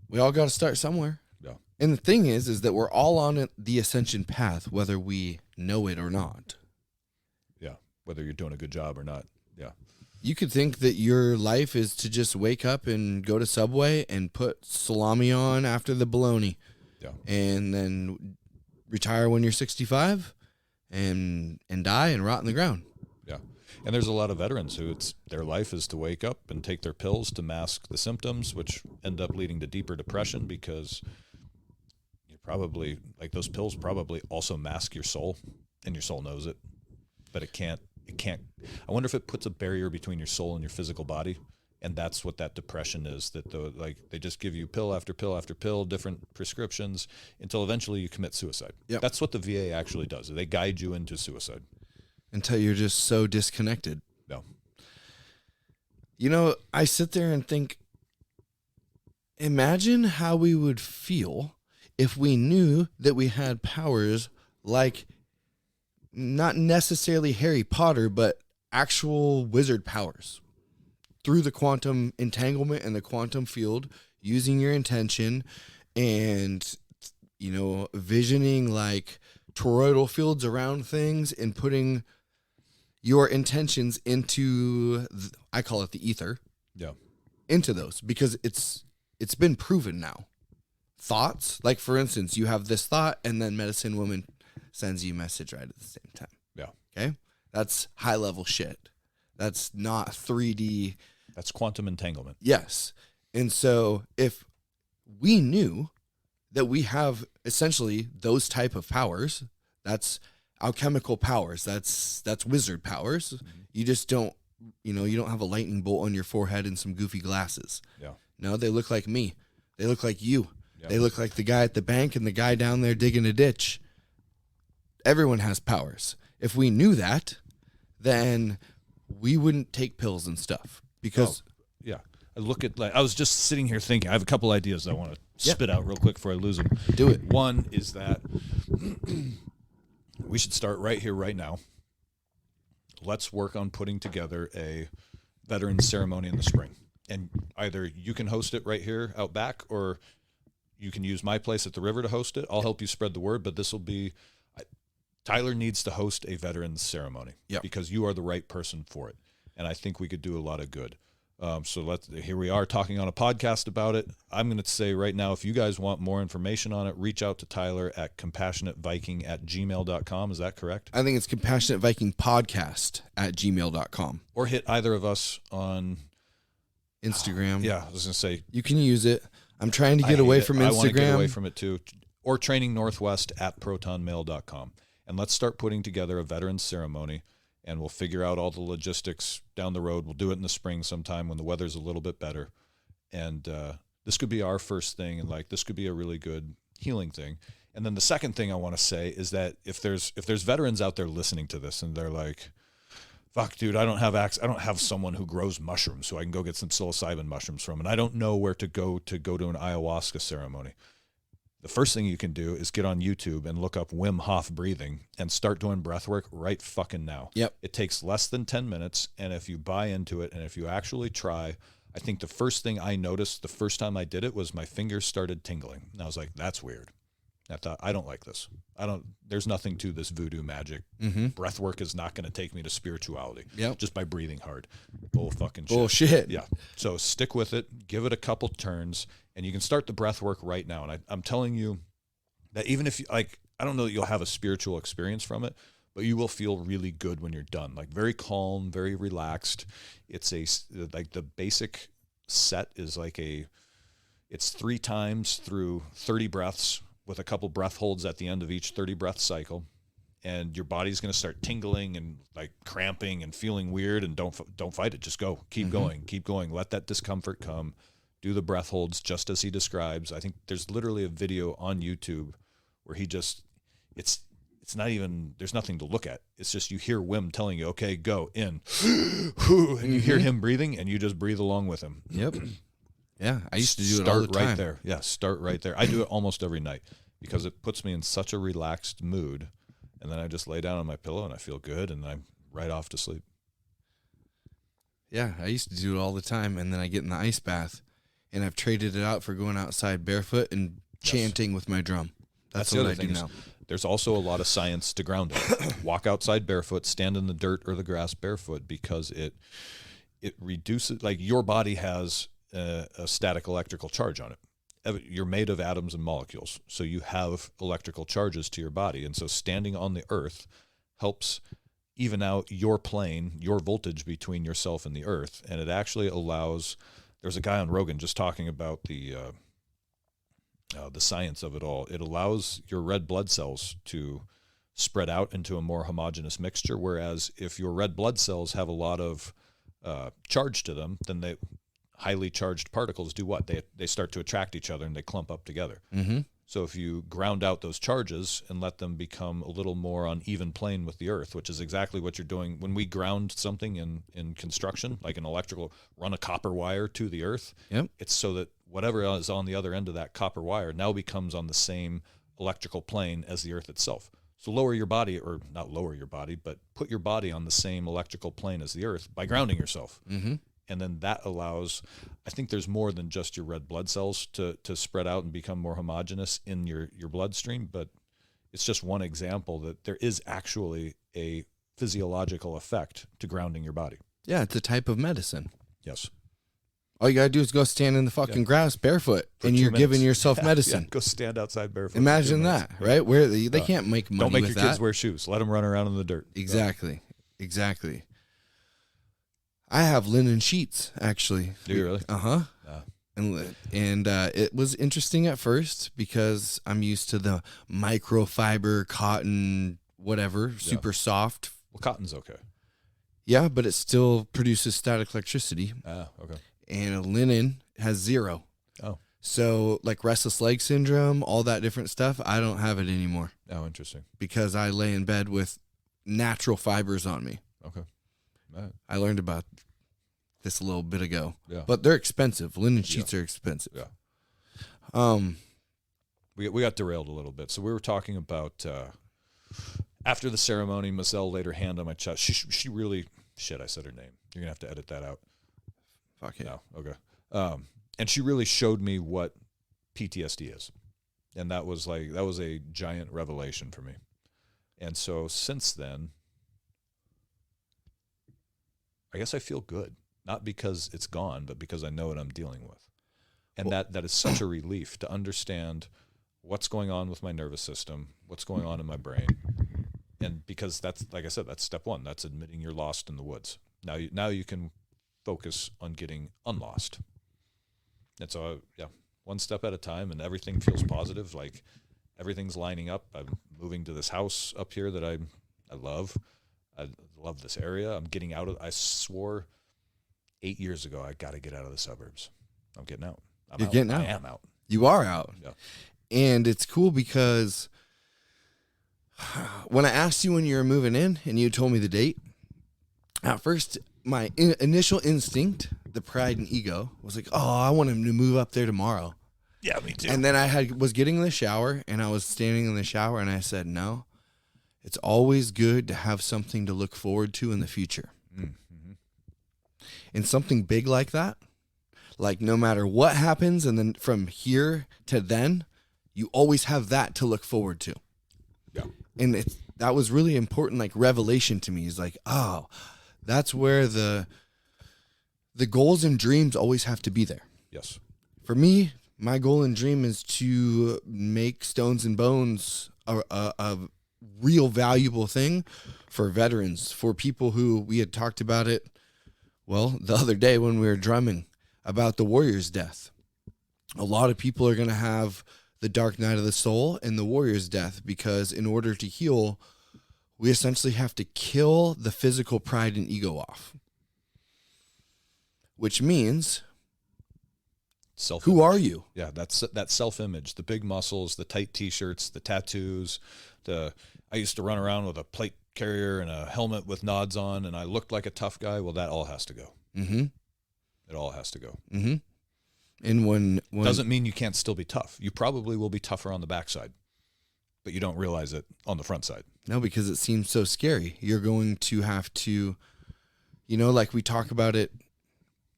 We all got to start somewhere. Yeah. And the thing is that we're all on the ascension path, whether we know it or not. Yeah. Whether you're doing a good job or not. Yeah. You could think that your life is to just wake up and go to Subway and put salami on after the bologna. Yeah. And then retire when you're 65 and die and rot in the ground. Yeah. And there's a lot of veterans who their life is to wake up and take their pills to mask the symptoms, which end up leading to deeper depression because you probably, like those pills probably also mask your soul, and your soul knows it, but it can't. I wonder if it puts a barrier between your soul and your physical body, and that's what that depression is. That they just give you pill after pill after pill, different prescriptions, until eventually you commit suicide. Yep. That's what the VA actually does. They guide you into suicide until you're just so disconnected. No. You know, I sit there and think, imagine how we would feel if we knew that we had powers like not necessarily Harry Potter, but actual wizard powers through the quantum entanglement and the quantum field, using your intention and, you know, visioning like toroidal fields around things and putting your intentions into, I call it the ether. Yeah. Into those, because it's been proven now. Thoughts, like for instance, you have this thought and then medicine woman sends you a message right at the same time. Yeah. Okay? That's high level shit. That's not 3D. That's quantum entanglement. Yes. And so if we knew that we have essentially those type of powers, that's alchemical powers, that's wizard powers. Mm-hmm. You just don't, you don't have a lightning bolt on your forehead and some goofy glasses. Yeah. No, they look like me. They look like you. Yeah. They look like the guy at the bank and the guy down there digging a ditch. Everyone has powers. If we knew that, then we wouldn't take pills and stuff because yeah. I was just sitting here thinking, I have a couple ideas I want to spit out real quick before I lose them. Do it. One is that we should start right here, right now. Let's work on putting together a veterans ceremony in the spring. And either you can host it right here out back, or you can use my place at the river to host it. I'll help you spread the word, but this will be, Tyler needs to host a veterans ceremony because you are the right person for it. And I think we could do a lot of good. So here we are talking on a podcast about it. I'm going to say right now, if you guys want more information on it, reach out to Tyler at compassionateviking@gmail.com. Is that correct? I think it's compassionatevikingpodcast@gmail.com. Or hit either of us on Instagram. Yeah, I was going to say. You can use it. I'm trying to get away from Instagram. I want to get away from it too. Or trainingnorthwest@protonmail.com. And let's start putting together a veterans ceremony, and we'll figure out all the logistics down the road. We'll do it in the spring sometime when the weather's a little bit better. And this could be our first thing, and this could be a really good healing thing. And then the second thing I want to say is that if there's veterans out there listening to this and they're like, fuck, dude, I don't have someone who grows mushrooms so I can go get some psilocybin mushrooms from, and I don't know where to go to an ayahuasca ceremony. The first thing you can do is get on YouTube and look up Wim Hof breathing and start doing breath work right fucking now. Yep. It takes less than 10 minutes, and if you buy into it and if you actually try, I think the first thing I noticed the first time I did it was my fingers started tingling. And I was like, that's weird. I thought, I don't like this. There's nothing to this voodoo magic. Mm-hmm. Breath work is not going to take me to spirituality. Yep. Just by breathing hard. Bullshit. Yeah. So stick with it. Give it a couple turns, and you can start the breath work right now. And I'm telling you that even if you, I don't know that you'll have a spiritual experience from it, but you will feel really good when you're done. Very calm, very relaxed. It's the basic set is it's 3 times through 30 breaths with a couple breath holds at the end of each 30 breath cycle. and your body's going to start tingling and like cramping and feeling weird, and don't fight it. Just go. Keep going. Let that discomfort come. Do the breath holds just as he describes. I think there's literally a video on YouTube where he just, it's not even, there's nothing to look at. It's just you hear Wim telling you, okay, go in, and you hear him breathing, and you just breathe along with him. Yep. Yeah, I used to do it all the time. Start right there. Yeah, start right there. I do it almost every night because it puts me in such a relaxed mood, and then I just lay down on my pillow and I feel good, and I'm right off to sleep. Yeah, I used to do it all the time, and then I get in the ice bath, and I've traded it out for going outside barefoot and chanting with my drum. That's what I do now. There's also a lot of science to ground it. Walk outside barefoot, stand in the dirt or the grass barefoot, because it reduces, like, your body has a static electrical charge on it. You're made of atoms and molecules, so you have electrical charges to your body, and so standing on the earth helps even out your plane, your voltage between yourself and the earth, and it actually allows. There's a guy on Rogan just talking about the science of it all. It allows your red blood cells to spread out into a more homogeneous mixture, whereas if your red blood cells have a lot of charge to them, then they highly charged particles do what? They start to attract each other and they clump up together. Mm-hmm. So if you ground out those charges and let them become a little more on even plane with the earth, which is exactly what you're doing when we ground something in construction, like an electrical, run a copper wire to the earth. Yep. It's so that whatever is on the other end of that copper wire now becomes on the same electrical plane as the earth itself. So lower your body, or not lower your body, but put your body on the same electrical plane as the earth by grounding yourself. Mm-hmm. And then that allows, I think there's more than just your red blood cells to spread out and become more homogeneous in your bloodstream, but it's just one example that there is actually a physiological effect to grounding your body. Yeah, it's a type of medicine. Yes. All you got to do is go stand in the fucking grass barefoot, and you're giving yourself medicine. Yeah, go stand outside barefoot. Imagine that, right? Where they can't make money Don't make with your kids wear shoes. Let them run around in the dirt. Exactly. I have linen sheets, actually. Do you really? Uh-huh. And it was interesting at first because I'm used to the microfiber cotton, whatever, super soft. Well, cotton's okay. Yeah, but it still produces static electricity. Okay. And linen has zero. Oh. So like restless leg syndrome, all that different stuff, I don't have it anymore. Oh, interesting. Because I lay in bed with natural fibers on me. Okay. Right. I learned about this a little bit ago. Yeah. But they're expensive. Linen sheets are expensive. Yeah. We got derailed a little bit. So we were talking about after the ceremony, Mazel laid her hand on my chest. She really, shit, I said her name. You're going to have to edit that out. Fuck it. No, okay. And she really showed me what PTSD is. And that was a giant revelation for me. And so since then, I guess I feel good. Not because it's gone, but because I know what I'm dealing with. And that is such a relief to understand what's going on with my nervous system, what's going on in my brain. And because that's, like I said, that's step one. That's admitting you're lost in the woods. Now you can focus on getting unlost. And so, one step at a time, and everything feels positive. Like everything's lining up. I'm moving to this house up here that I love. I love this area. I'm getting out of, I swore 8 years ago, I got to get out of the suburbs. I'm getting out. You're getting out. I am out. You are out. Yeah. And it's cool because when I asked you when you were moving in and you told me the date, at first, my initial instinct, the pride and ego, was like, oh, I want him to move up there tomorrow. Yeah, me too. And then I was getting in the shower, and I was standing in the shower, and I said, no, it's always good to have something to look forward to in the future. Mm-hmm. And something big like that, like no matter what happens, and then from here to then, you always have that to look forward to. Yeah. And that was really important, like revelation to me. Is like, oh, that's where the goals and dreams always have to be there. Yes. For me, my goal and dream is to make Stones and Bones a real valuable thing for veterans, for people who, we had talked about it, well, the other day when we were drumming about the warrior's death. A lot of people are going to have the dark night of the soul and the warrior's death, because in order to heal we essentially have to kill the physical pride and ego off. Which means, who are you? Yeah, that's that self-image, the big muscles, the tight T-shirts, the tattoos. I used to run around with a plate carrier and a helmet with nods on, and I looked like a tough guy. Well, that all has to go. Mm-hmm. It all has to go. Mm-hmm. And when doesn't mean you can't still be tough. You probably will be tougher on the backside, but you don't realize it on the front side. No, because it seems so scary. You're going to have to, like we talked about it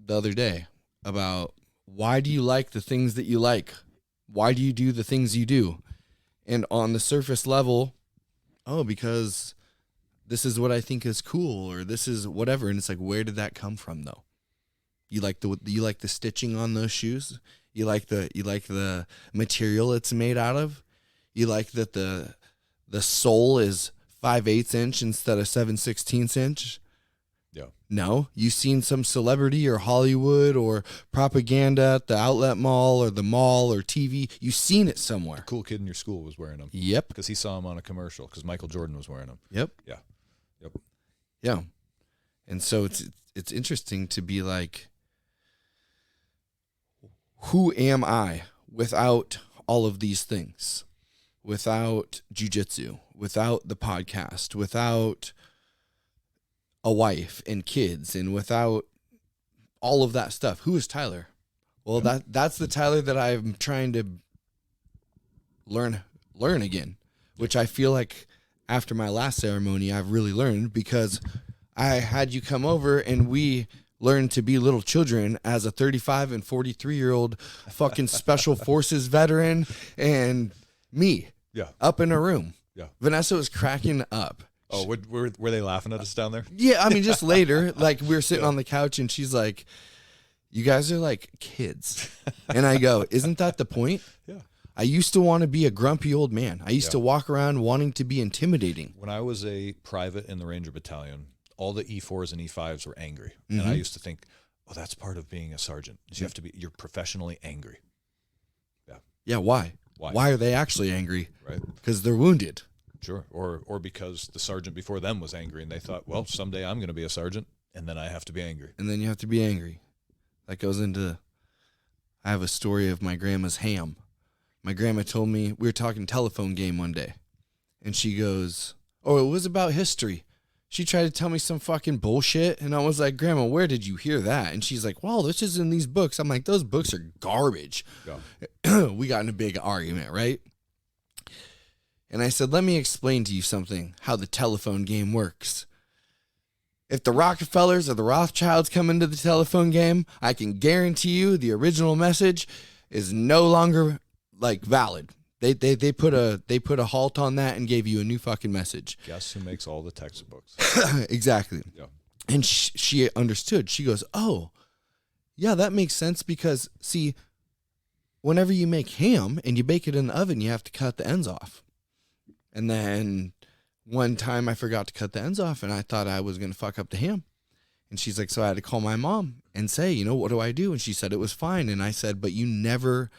the other day, about why do you like the things that you like? Why do you do the things you do? And on the surface level, because this is what I think is cool, or this is whatever. And it's like, where did that come from though? You like the stitching on those shoes? You like the material it's made out of? You like that the sole is 5/8 inch instead of 7/16 inch? Yeah. No, you've seen some celebrity or Hollywood or propaganda at the outlet mall or the mall or TV. You've seen it somewhere. The cool kid in your school was wearing them. Yep. Because he saw them on a commercial. Because Michael Jordan was wearing them. Yep. Yeah. Yep. Yeah. And so it's interesting to be like, who am I without all of these things? Without jiu-jitsu, without the podcast, without a wife and kids, and without all of that stuff. Who is Tyler? Well, that's the Tyler that I'm trying to learn again, which I feel like after my last ceremony, I've really learned, because I had you come over and we learned to be little children as a 35 and 43-year-old fucking special forces veteran and me. Yeah. Up in a room. Yeah. Vanessa was cracking up. Oh, were they laughing at us down there? Yeah, I mean, just later, like we were sitting on the couch and she's like, you guys are like kids. And I go, isn't that the point? Yeah. I used to want to be a grumpy old man. I used to walk around wanting to be intimidating. When I was a private in the Ranger Battalion, all the E4s and E5s were angry. Mm-hmm. And I used to think, oh, that's part of being a sergeant. You have to you're professionally angry. Yeah. Yeah, why? Why are they actually angry? Right. Because they're wounded. Sure. Or because the sergeant before them was angry and they thought, well, someday I'm going to be a sergeant and then I have to be angry. And then you have to be angry. That goes into, I have a story of my grandma's ham. My grandma told me, we were talking telephone game one day, and she goes, oh, it was about history. She tried to tell me some fucking bullshit, and I was like, Grandma, where did you hear that? And she's like, well, this is in these books. I'm like, those books are garbage. Yeah. We got in a big argument, right? And I said, let me explain to you something, how the telephone game works. If the Rockefellers or the Rothschilds come into the telephone game, I can guarantee you the original message is no longer like valid. They put a halt on that and gave you a new fucking message. Guess who makes all the textbooks? Exactly. Yeah. And she understood. She goes, oh, yeah, that makes sense because, see, whenever you make ham and you bake it in the oven, you have to cut the ends off. And then one time I forgot to cut the ends off and I thought I was going to fuck up the ham. And she's like, so I had to call my mom and say, what do I do? And she said it was fine. And I said, but you never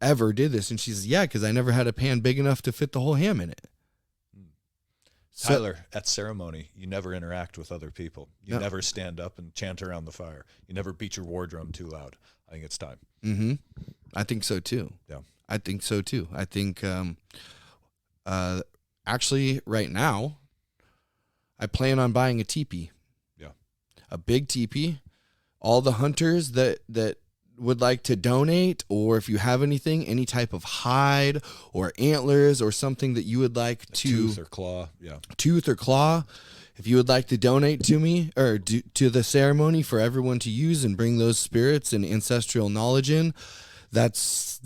ever did this. And she says, yeah, because I never had a pan big enough to fit the whole ham in it. Tyler, at ceremony, you never interact with other people. You never stand up and chant around the fire. You never beat your war drum too loud. I think it's time. Mm-hmm. I think so too. Yeah. I think so too. I think actually right now, I plan on buying a teepee. Yeah. A big teepee. All the hunters that would like to donate, or if you have anything, any type of hide or antlers or something that you would like to tooth or claw, if you would like to donate to me or to the ceremony for everyone to use and bring those spirits and ancestral knowledge in, that's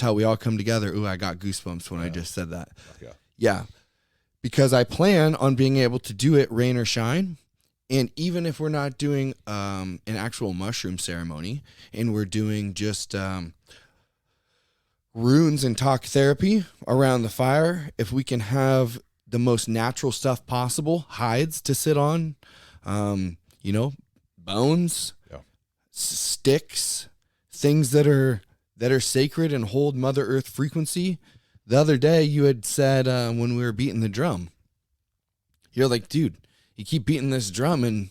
how we all come together. Ooh, I got goosebumps when I just said that. Yeah, because I plan on being able to do it rain or shine. And even if we're not doing an actual mushroom ceremony and we're doing just runes and talk therapy around the fire, if we can have the most natural stuff possible, hides to sit on, bones, sticks, things that are sacred and hold Mother Earth frequency. The other day you had said when we were beating the drum, You're like, dude, you keep beating this drum and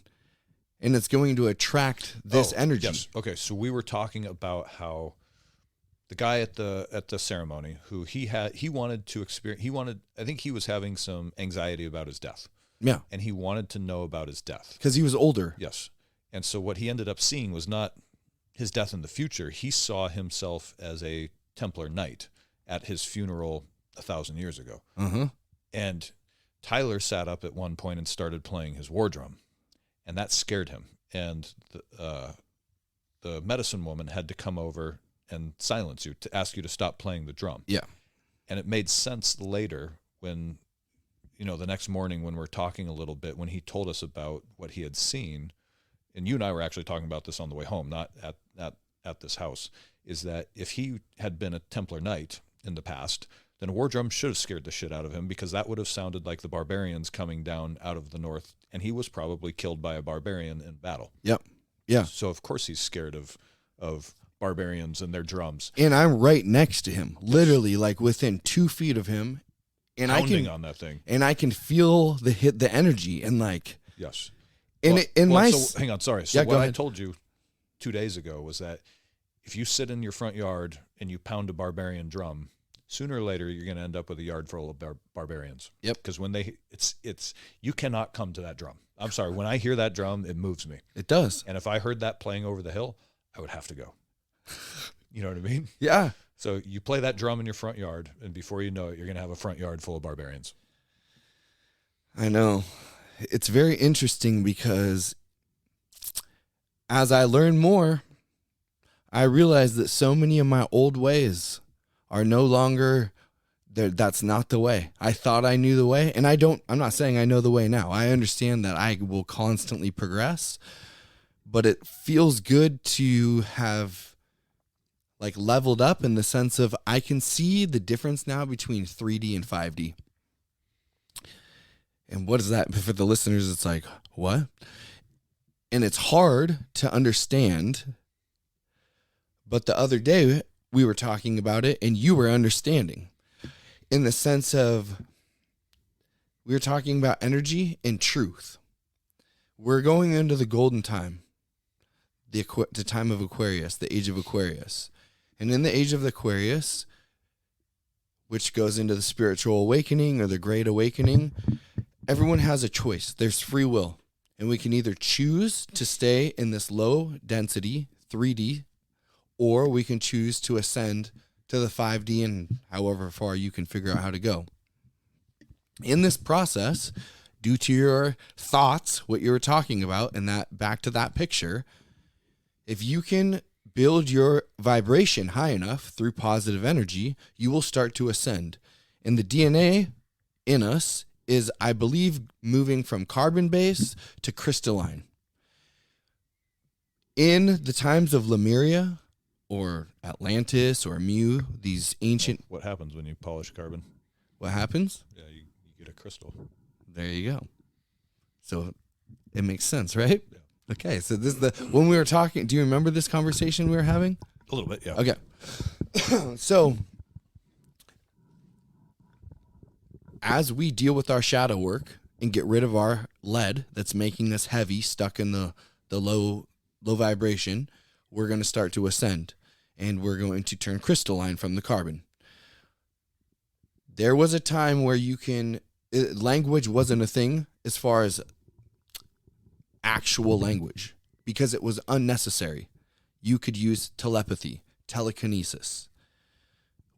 it's going to attract this energy. Yes. Okay. So we were talking about how the guy at the ceremony who he wanted to experience, I think he was having some anxiety about his death. Yeah. And he wanted to know about his death. Because he was older. Yes. And so what he ended up seeing was not his death in the future. He saw himself as a Templar knight at his funeral 1,000 years ago. Uh-huh. And Tyler sat up at one point and started playing his war drum, and that scared him. And the medicine woman had to come over and silence you, to ask you to stop playing the drum. Yeah. And it made sense later when, the next morning when we're talking a little bit, when he told us about what he had seen, and you and I were actually talking about this on the way home, not at this house, is that if he had been a Templar knight in the past, then a war drum should have scared the shit out of him, because that would have sounded like the barbarians coming down out of the north, and he was probably killed by a barbarian in battle. Yep. Yeah. So of course he's scared of barbarians and their drums. And I'm right next to him, literally like within 2 feet of him, and Pounding on that thing, and I can feel the energy, and like yes. And hang on, sorry. So yeah, what go I ahead. told you 2 days ago was that if you sit in your front yard and you pound a barbarian drum, sooner or later you're going to end up with a yard full of barbarians. Yep. Because when you cannot come to that drum. I'm sorry. When I hear that drum, it moves me. It does. And if I heard that playing over the hill, I would have to go. You know what I mean? Yeah. So you play that drum in your front yard, and before you know it, you're going to have a front yard full of barbarians. I know. It's very interesting because as I learn more, I realize that so many of my old ways are no longer there. That's not the way. I thought I knew the way, and I'm not saying I know the way now. I understand that I will constantly progress, but it feels good to have like leveled up in the sense of I can see the difference now between 3D and 5D. And what is that? For the listeners, it's like, what? And it's hard to understand. But the other day, we were talking about it, and you were understanding. In the sense of, we were talking about energy and truth. We're going into the golden time, the time of Aquarius, the age of Aquarius. And in the age of Aquarius, which goes into the spiritual awakening or the great awakening, everyone has a choice. There's free will. And we can either choose to stay in this low density 3D, or we can choose to ascend to the 5D and however far you can figure out how to go. In this process, due to your thoughts, what you were talking about, and that back to that picture, if you can build your vibration high enough through positive energy, you will start to ascend. And the DNA in us is, I believe, moving from carbon-based to crystalline. In the times of Lemuria or Atlantis or Mu, these ancient... What happens when you polish carbon? What happens? Yeah, you get a crystal. There you go. So it makes sense, right? Yeah. Okay, so this is when we were talking, do you remember this conversation we were having? A little bit, yeah. Okay. So as we deal with our shadow work and get rid of our lead that's making us heavy, stuck in the low vibration, we're going to start to ascend, and we're going to turn crystalline from the carbon. There was a time where language wasn't a thing as far as actual language, because it was unnecessary. You could use telepathy, telekinesis.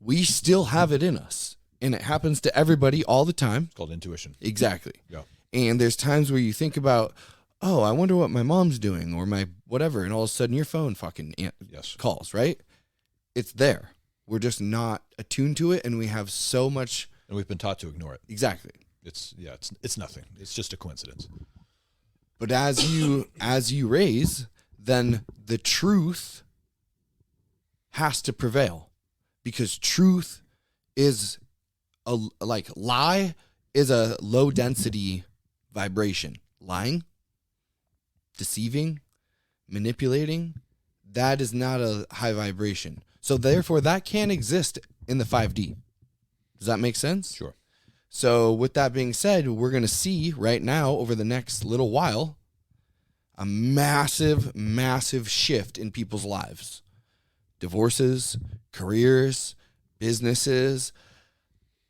We still have it in us, and it happens to everybody all the time. It's called intuition. Exactly. Yeah. And there's times where you think about, oh, I wonder what my mom's doing or my whatever, and all of a sudden your phone fucking calls, right? It's there. We're just not attuned to it, and we have so much. And we've been taught to ignore it. Exactly. It's nothing. It's just a coincidence. But as you raise, then the truth has to prevail, because truth is lie is a low density vibration. Lying, deceiving, manipulating, that is not a high vibration. So therefore that can't exist in the 5D. Does that make sense? Sure. So with that being said, we're going to see right now over the next little while a massive, massive shift in people's lives. Divorces, careers, businesses,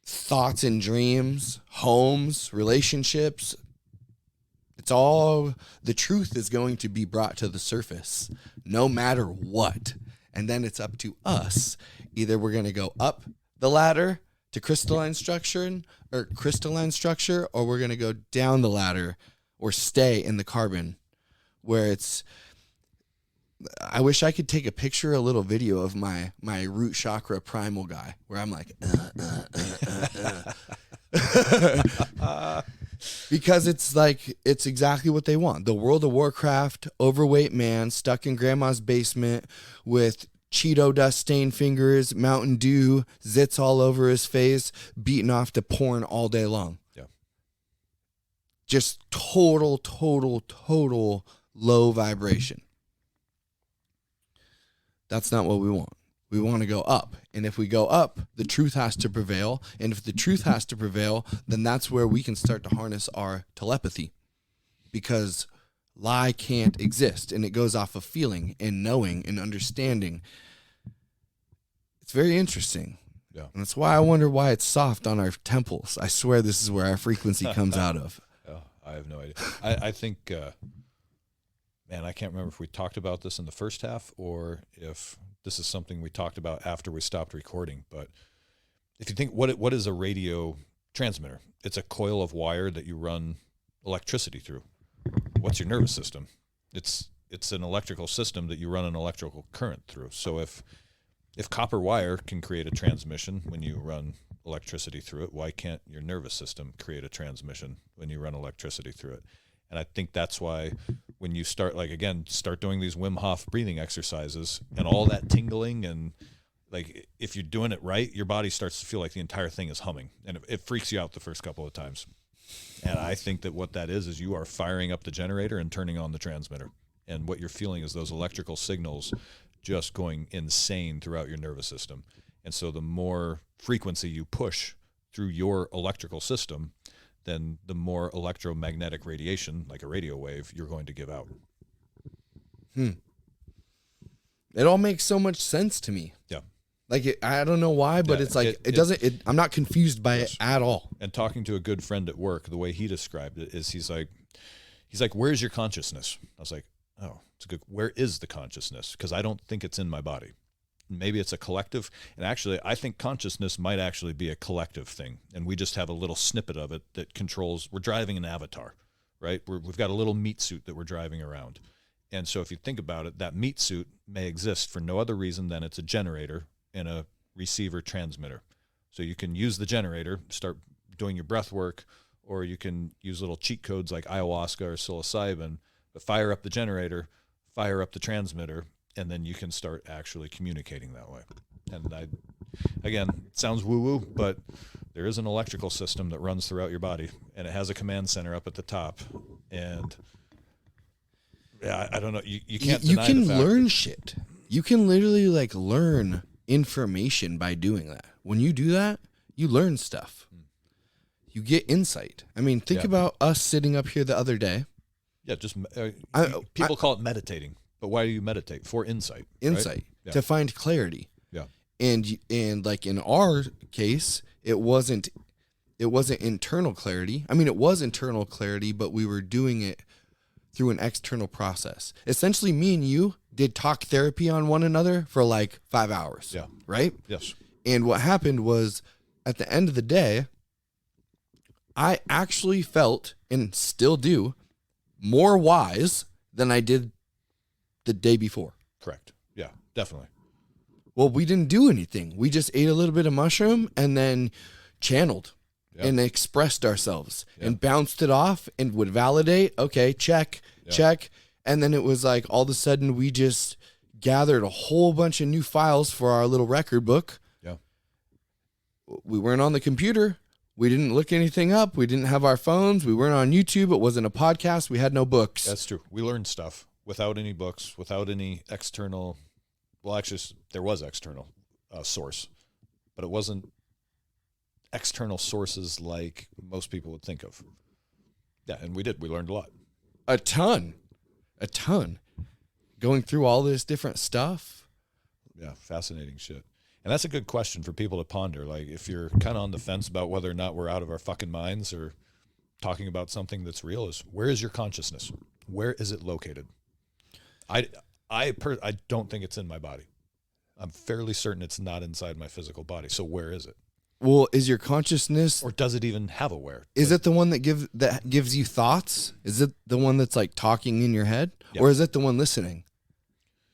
thoughts and dreams, homes, relationships. It's all, the truth is going to be brought to the surface no matter what. And then it's up to us. Either we're going to go up the ladder to crystalline structure, or we're going to go down the ladder or stay in the carbon where it's, I wish I could take a picture, a little video of my root chakra primal guy where I'm like, because it's like, it's exactly what they want. The World of Warcraft, overweight man stuck in grandma's basement with Cheeto dust stained fingers, Mountain Dew, zits all over his face, beating off to porn all day long. Yeah. Just total low vibration. That's not what we want. We want to go up. And if we go up, the truth has to prevail. And if the truth has to prevail, then that's where we can start to harness our telepathy. Because lie can't exist. And it goes off of feeling and knowing and understanding. It's very interesting. Yeah. And that's why I wonder why it's soft on our temples. I swear this is where our frequency comes out of. Oh, I have no idea. I think, man, I can't remember if we talked about this in the first half or if this is something we talked about after we stopped recording. But if you think, what is a radio transmitter? It's a coil of wire that you run electricity through. What's your nervous system? It's an electrical system that you run an electrical current through. So if copper wire can create a transmission when you run electricity through it, why can't your nervous system create a transmission when you run electricity through it? And I think that's why when you start, like, again, start doing these Wim Hof breathing exercises and all that tingling, and like if you're doing it right, your body starts to feel like the entire thing is humming, and it freaks you out the first couple of times. And I think that what that is you are firing up the generator and turning on the transmitter. And what you're feeling is those electrical signals just going insane throughout your nervous system. And so the more frequency you push through your electrical system, then the more electromagnetic radiation, like a radio wave, you're going to give out. It all makes so much sense to me. Yeah. Like, I don't know why, but it's like, I'm not confused by it at all. And talking to a good friend at work, the way he described it is he's like, where's your consciousness? I was like, oh, it's a good, where is the consciousness? Because I don't think it's in my body. Maybe it's a collective. And actually, I think consciousness might actually be a collective thing. And we just have a little snippet of it that controls, we're driving an avatar, right? We've got a little meat suit that we're driving around. And so if you think about it, that meat suit may exist for no other reason than it's a generator and a receiver transmitter. So you can use the generator, start doing your breath work, or you can use little cheat codes like ayahuasca or psilocybin, but fire up the generator, fire up the transmitter, and then you can start actually communicating that way. And again, it sounds woo-woo, but there is an electrical system that runs throughout your body, and it has a command center up at the top. And yeah, I don't know. You can't deny the fact. You can learn shit. You can literally like learn information by doing that. When you do that, you learn stuff. You get insight. I mean, think about us sitting up here the other day. Yeah, just people call it meditating. But why do you meditate? For insight. Insight, right? To find clarity. Yeah. And like in our case, it wasn't internal clarity. I mean, it was internal clarity, but we were doing it through an external process. Essentially, me and you did talk therapy on one another for like 5 hours. Yeah. Right? Yes. And what happened was, at the end of the day, I actually felt, and still do, more wise than I did the day before. Correct. Yeah, definitely. Well, we didn't do anything. We just ate a little bit of mushroom and then channeled and expressed ourselves and bounced it off and would validate. Okay, check. And then it was like all of a sudden we just gathered a whole bunch of new files for our little record book. Yeah. We weren't on the computer. We didn't look anything up. We didn't have our phones. We weren't on YouTube. It wasn't a podcast. We had no books. That's true. We learned stuff without any books, without any external. Well, actually, there was external source, but it wasn't external sources like most people would think of. Yeah, and we learned a lot. A ton. Going through all this different stuff. Yeah, fascinating shit. And that's a good question for people to ponder. Like, if you're kind of on the fence about whether or not we're out of our fucking minds or talking about something that's real, is where is your consciousness? Where is it located? I don't think it's in my body. I'm fairly certain it's not inside my physical body. So where is it? Well, is your consciousness, or does it even have a where? Is it the one that gives you thoughts? Is it the one that's like talking in your head, or is it the one listening?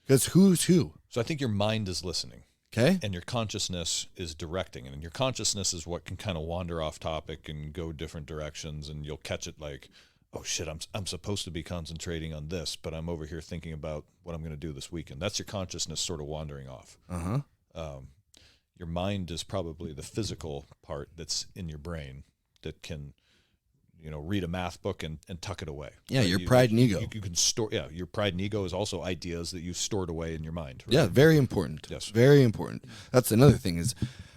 Because who's who? So I think your mind is listening. Okay. And your consciousness is directing. And your consciousness is what can kind of wander off topic and go different directions. And you'll catch it like, oh shit, I'm supposed to be concentrating on this, but I'm over here thinking about what I'm going to do this weekend. That's your consciousness sort of wandering off. Your mind is probably the physical part that's in your brain that can, read a math book and tuck it away. Yeah, your pride and ego. You can store. Yeah, your pride and ego is also ideas that you've stored away in your mind. Right? Yeah, very important. Yes, very important. That's another thing is,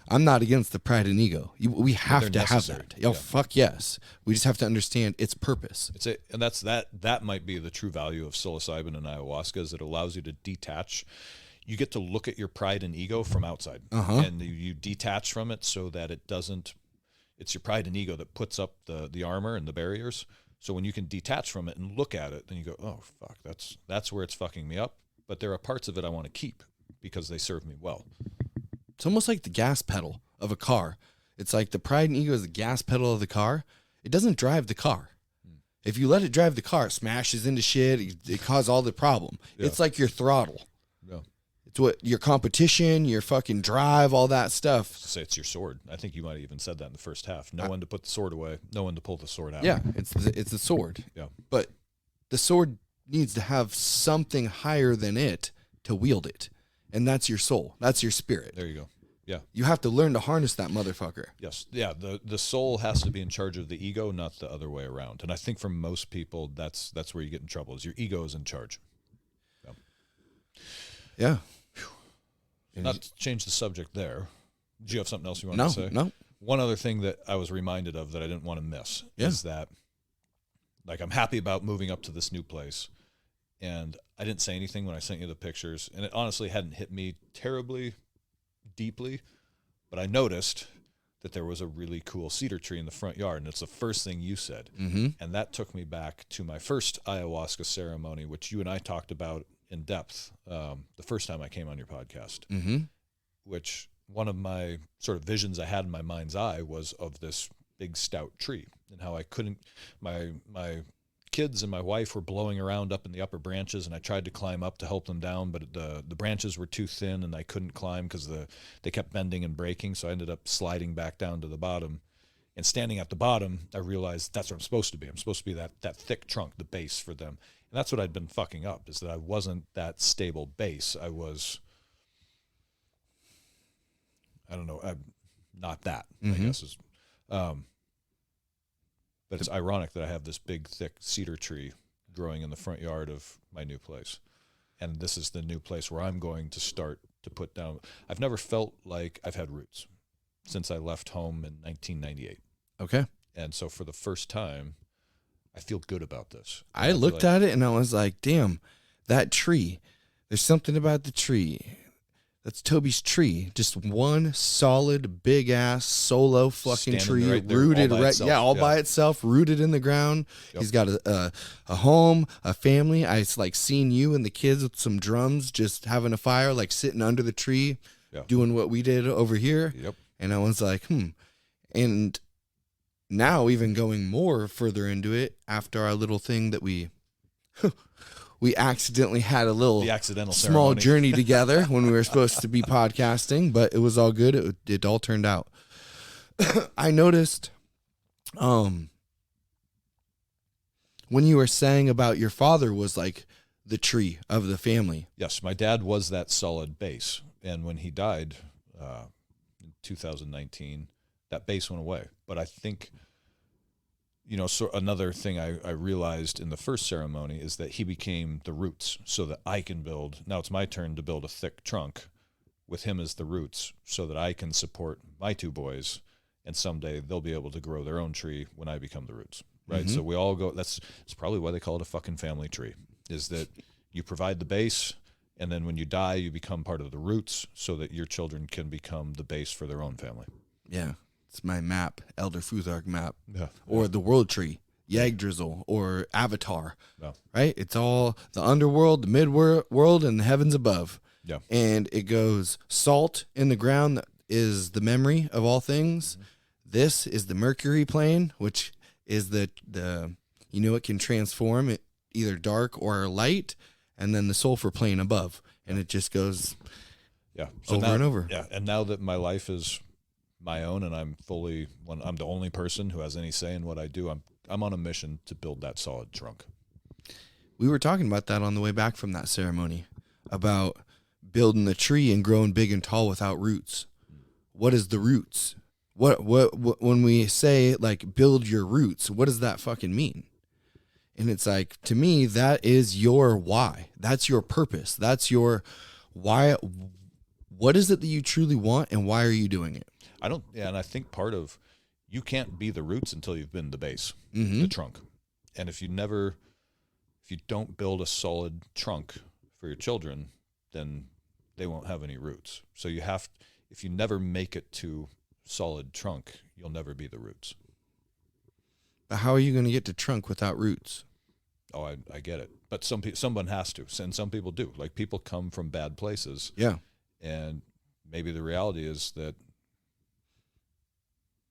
I'm not against the pride and ego. We have to necessary. Have that. Fuck yes. We just have to understand its purpose. And that might be the true value of psilocybin and ayahuasca, is it allows you to detach. You get to look at your pride and ego from outside, and you detach from it so that it doesn't. It's your pride and ego that puts up the armor and the barriers. So when you can detach from it and look at it, then you go, oh fuck, that's where it's fucking me up. But there are parts of it I want to keep because they serve me well. It's almost like the gas pedal of a car. It's like the pride and ego is the gas pedal of the car. It doesn't drive the car. If you let it drive the car, it smashes into shit. It causes all the problem. Yeah. It's like your throttle. Yeah. It's what your competition, your fucking drive, all that stuff. Say it's your sword. I think you might have even said that in the first half. No one to put the sword away. No one to pull the sword out. Yeah, it's the sword. Yeah. But the sword needs to have something higher than it to wield it. And that's your soul. That's your spirit. There you go. Yeah. You have to learn to harness that motherfucker. Yes. Yeah. The soul has to be in charge of the ego, not the other way around. And I think for most people, that's where you get in trouble, is your ego is in charge. Yeah. Not to change the subject there. Do you have something else you want to say? No. One other thing that I was reminded of that I didn't want to miss is that, like, I'm happy about moving up to this new place. And I didn't say anything when I sent you the pictures. And it honestly hadn't hit me terribly deeply. But I noticed that there was a really cool cedar tree in the front yard. And it's the first thing you said. Mm-hmm. And that took me back to my first ayahuasca ceremony, which you and I talked about in depth the first time I came on your podcast. Mm-hmm. Which one of my sort of visions I had in my mind's eye was of this big stout tree, and how I couldn't, my kids and my wife were blowing around up in the upper branches, and I tried to climb up to help them down, but the branches were too thin and I couldn't climb because they kept bending and breaking. So I ended up sliding back down to the bottom, and standing at the bottom, I realized that's what I'm supposed to be. I'm supposed to be that thick trunk, the base for them. And that's what I'd been fucking up, is that I wasn't that stable base. I was, I don't know, I'm not that, I guess is, but it's ironic that I have this big, thick cedar tree growing in the front yard of my new place. And this is the new place where I'm going to start to put down. I've never felt like I've had roots since I left home in 1998. Okay. And so for the first time, I feel good about this. I looked at it and I was like, damn, that tree. There's something about the tree. That's Toby's tree. Just one solid, big ass, solo fucking tree, right there, rooted all by itself, rooted in the ground. Yep. He's got a home, a family. I like seen you and the kids with some drums, just having a fire, like sitting under the tree, doing what we did over here. Yep. And I was like, And now even going more further into it, after our little thing that we accidentally had a little small journey together when we were supposed to be podcasting, but it was all good. It all turned out. I noticed when you were saying about your father was like the tree of the family. Yes, my dad was that solid base. And when he died in 2019, that base went away. But I think, so another thing I realized in the first ceremony is that he became the roots so that I can build. Now it's my turn to build a thick trunk with him as the roots so that I can support my two boys and someday they'll be able to grow their own tree when I become the roots, right? Mm-hmm. So we all go, that's probably why they call it a fucking family tree, is that you provide the base, and then when you die, you become part of the roots so that your children can become the base for their own family. Yeah. It's my map, Elder Futhark map, Yeah. or the world tree, Yggdrasil, or Avatar, Yeah. right? It's all the underworld, the mid-world, and the heavens above. Yeah. And it goes salt in the ground that is the memory of all things. Mm-hmm. This is the Mercury plane, which is the it can transform it either dark or light, and then the sulfur plane above, and it just goes over and over. Yeah, and now that my life is my own and I'm the only person who has any say in what I do, I'm on a mission to build that solid trunk. We were talking about that on the way back from that ceremony, about building the tree and growing big and tall without roots. What is the roots? What when we say like build your roots, what does that fucking mean? And it's like, to me, that is your why. That's your purpose. That's your why. What is it that you truly want, and why are you doing it? And I think part of, you can't be the roots until you've been the base, Mm-hmm. the trunk. And if you don't build a solid trunk for your children, then they won't have any roots. So if you never make it to solid trunk, you'll never be the roots. But how are you going to get to trunk without roots? Oh, I get it. But someone has to, and some people do. Like, people come from bad places. Yeah. And maybe the reality is that,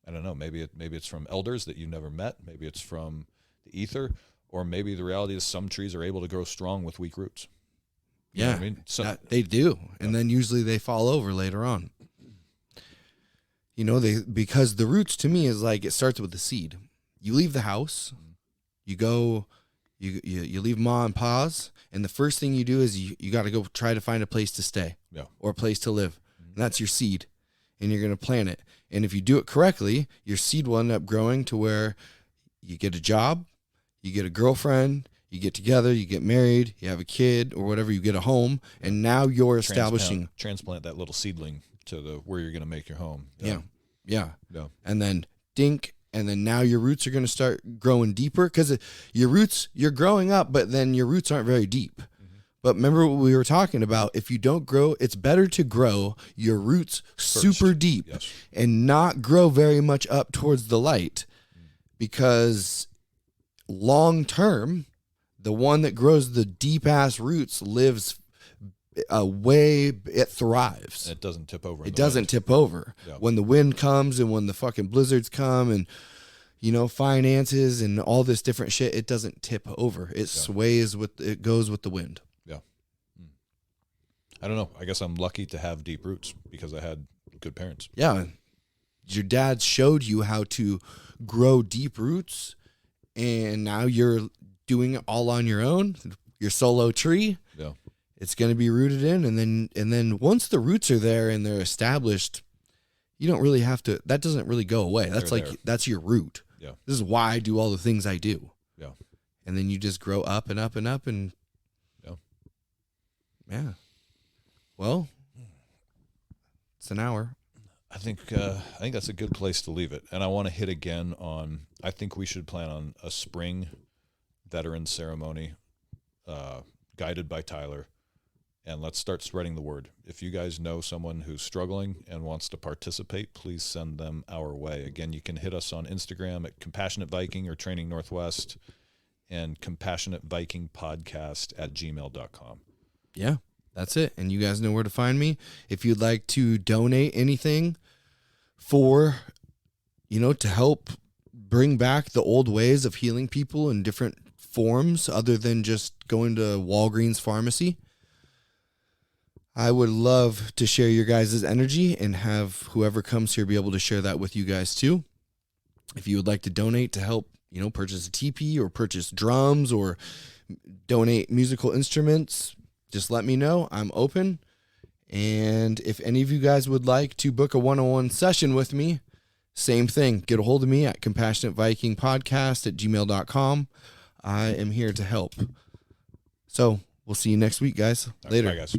I don't know, maybe it's from elders that you never met. Maybe it's from the ether, or maybe the reality is some trees are able to grow strong with weak roots. You know what I mean? So, they do. And then usually they fall over later on. Because the roots, to me, is like, it starts with the seed. You leave the house, you go, you leave ma and pa's, and the first thing you do is you got to go try to find a place to stay, or a place to live. And that's your seed, and you're going to plant it. And if you do it correctly, your seed will end up growing to where you get a job, you get a girlfriend, you get together, you get married, you have a kid or whatever, you get a home, and now you're establishing. Transplant that little seedling to where you're going to make your home. Yeah. And then dink. And then now your roots are going to start growing deeper, because your roots, you're growing up, but then your roots aren't very deep. Mm-hmm. But remember what we were talking about? If you don't grow, it's better to grow your roots super deep and not grow very much up towards the light, because long term, the one that grows the deep ass roots lives it thrives. It doesn't tip over. It doesn't tip over. Yeah. When the wind comes and when the fucking blizzards come and, finances and all this different shit, it doesn't tip over. It sways it goes with the wind. Yeah. I don't know. I guess I'm lucky to have deep roots because I had good parents. Yeah. Your dad showed you how to grow deep roots, and now you're doing it all on your own. Your solo tree. Yeah. It's going to be rooted in, and then once the roots are there and they're established, you don't really have to. That doesn't really go away. That's your root. Yeah. This is why I do all the things I do. Yeah. And then you just grow up and up and up, and yeah. Well, it's an hour. I think that's a good place to leave it. And I want to hit again on, I think we should plan on a spring veteran ceremony, guided by Tyler. And let's start spreading the word. If you guys know someone who's struggling and wants to participate, please send them our way. Again, you can hit us on Instagram at Compassionate Viking or Training Northwest, and compassionatevikingpodcast at gmail.com. Yeah, that's it. And you guys know where to find me. If you'd like to donate anything for, to help bring back the old ways of healing people in different forms other than just going to Walgreens pharmacy, I would love to share your guys' energy and have whoever comes here be able to share that with you guys too. If you would like to donate to help, purchase a teepee or purchase drums or donate musical instruments, just let me know. I'm open. And if any of you guys would like to book a one-on-one session with me, same thing. Get a hold of me at compassionatevikingpodcast at gmail.com. I am here to help. So we'll see you next week, guys. Later. Bye, guys.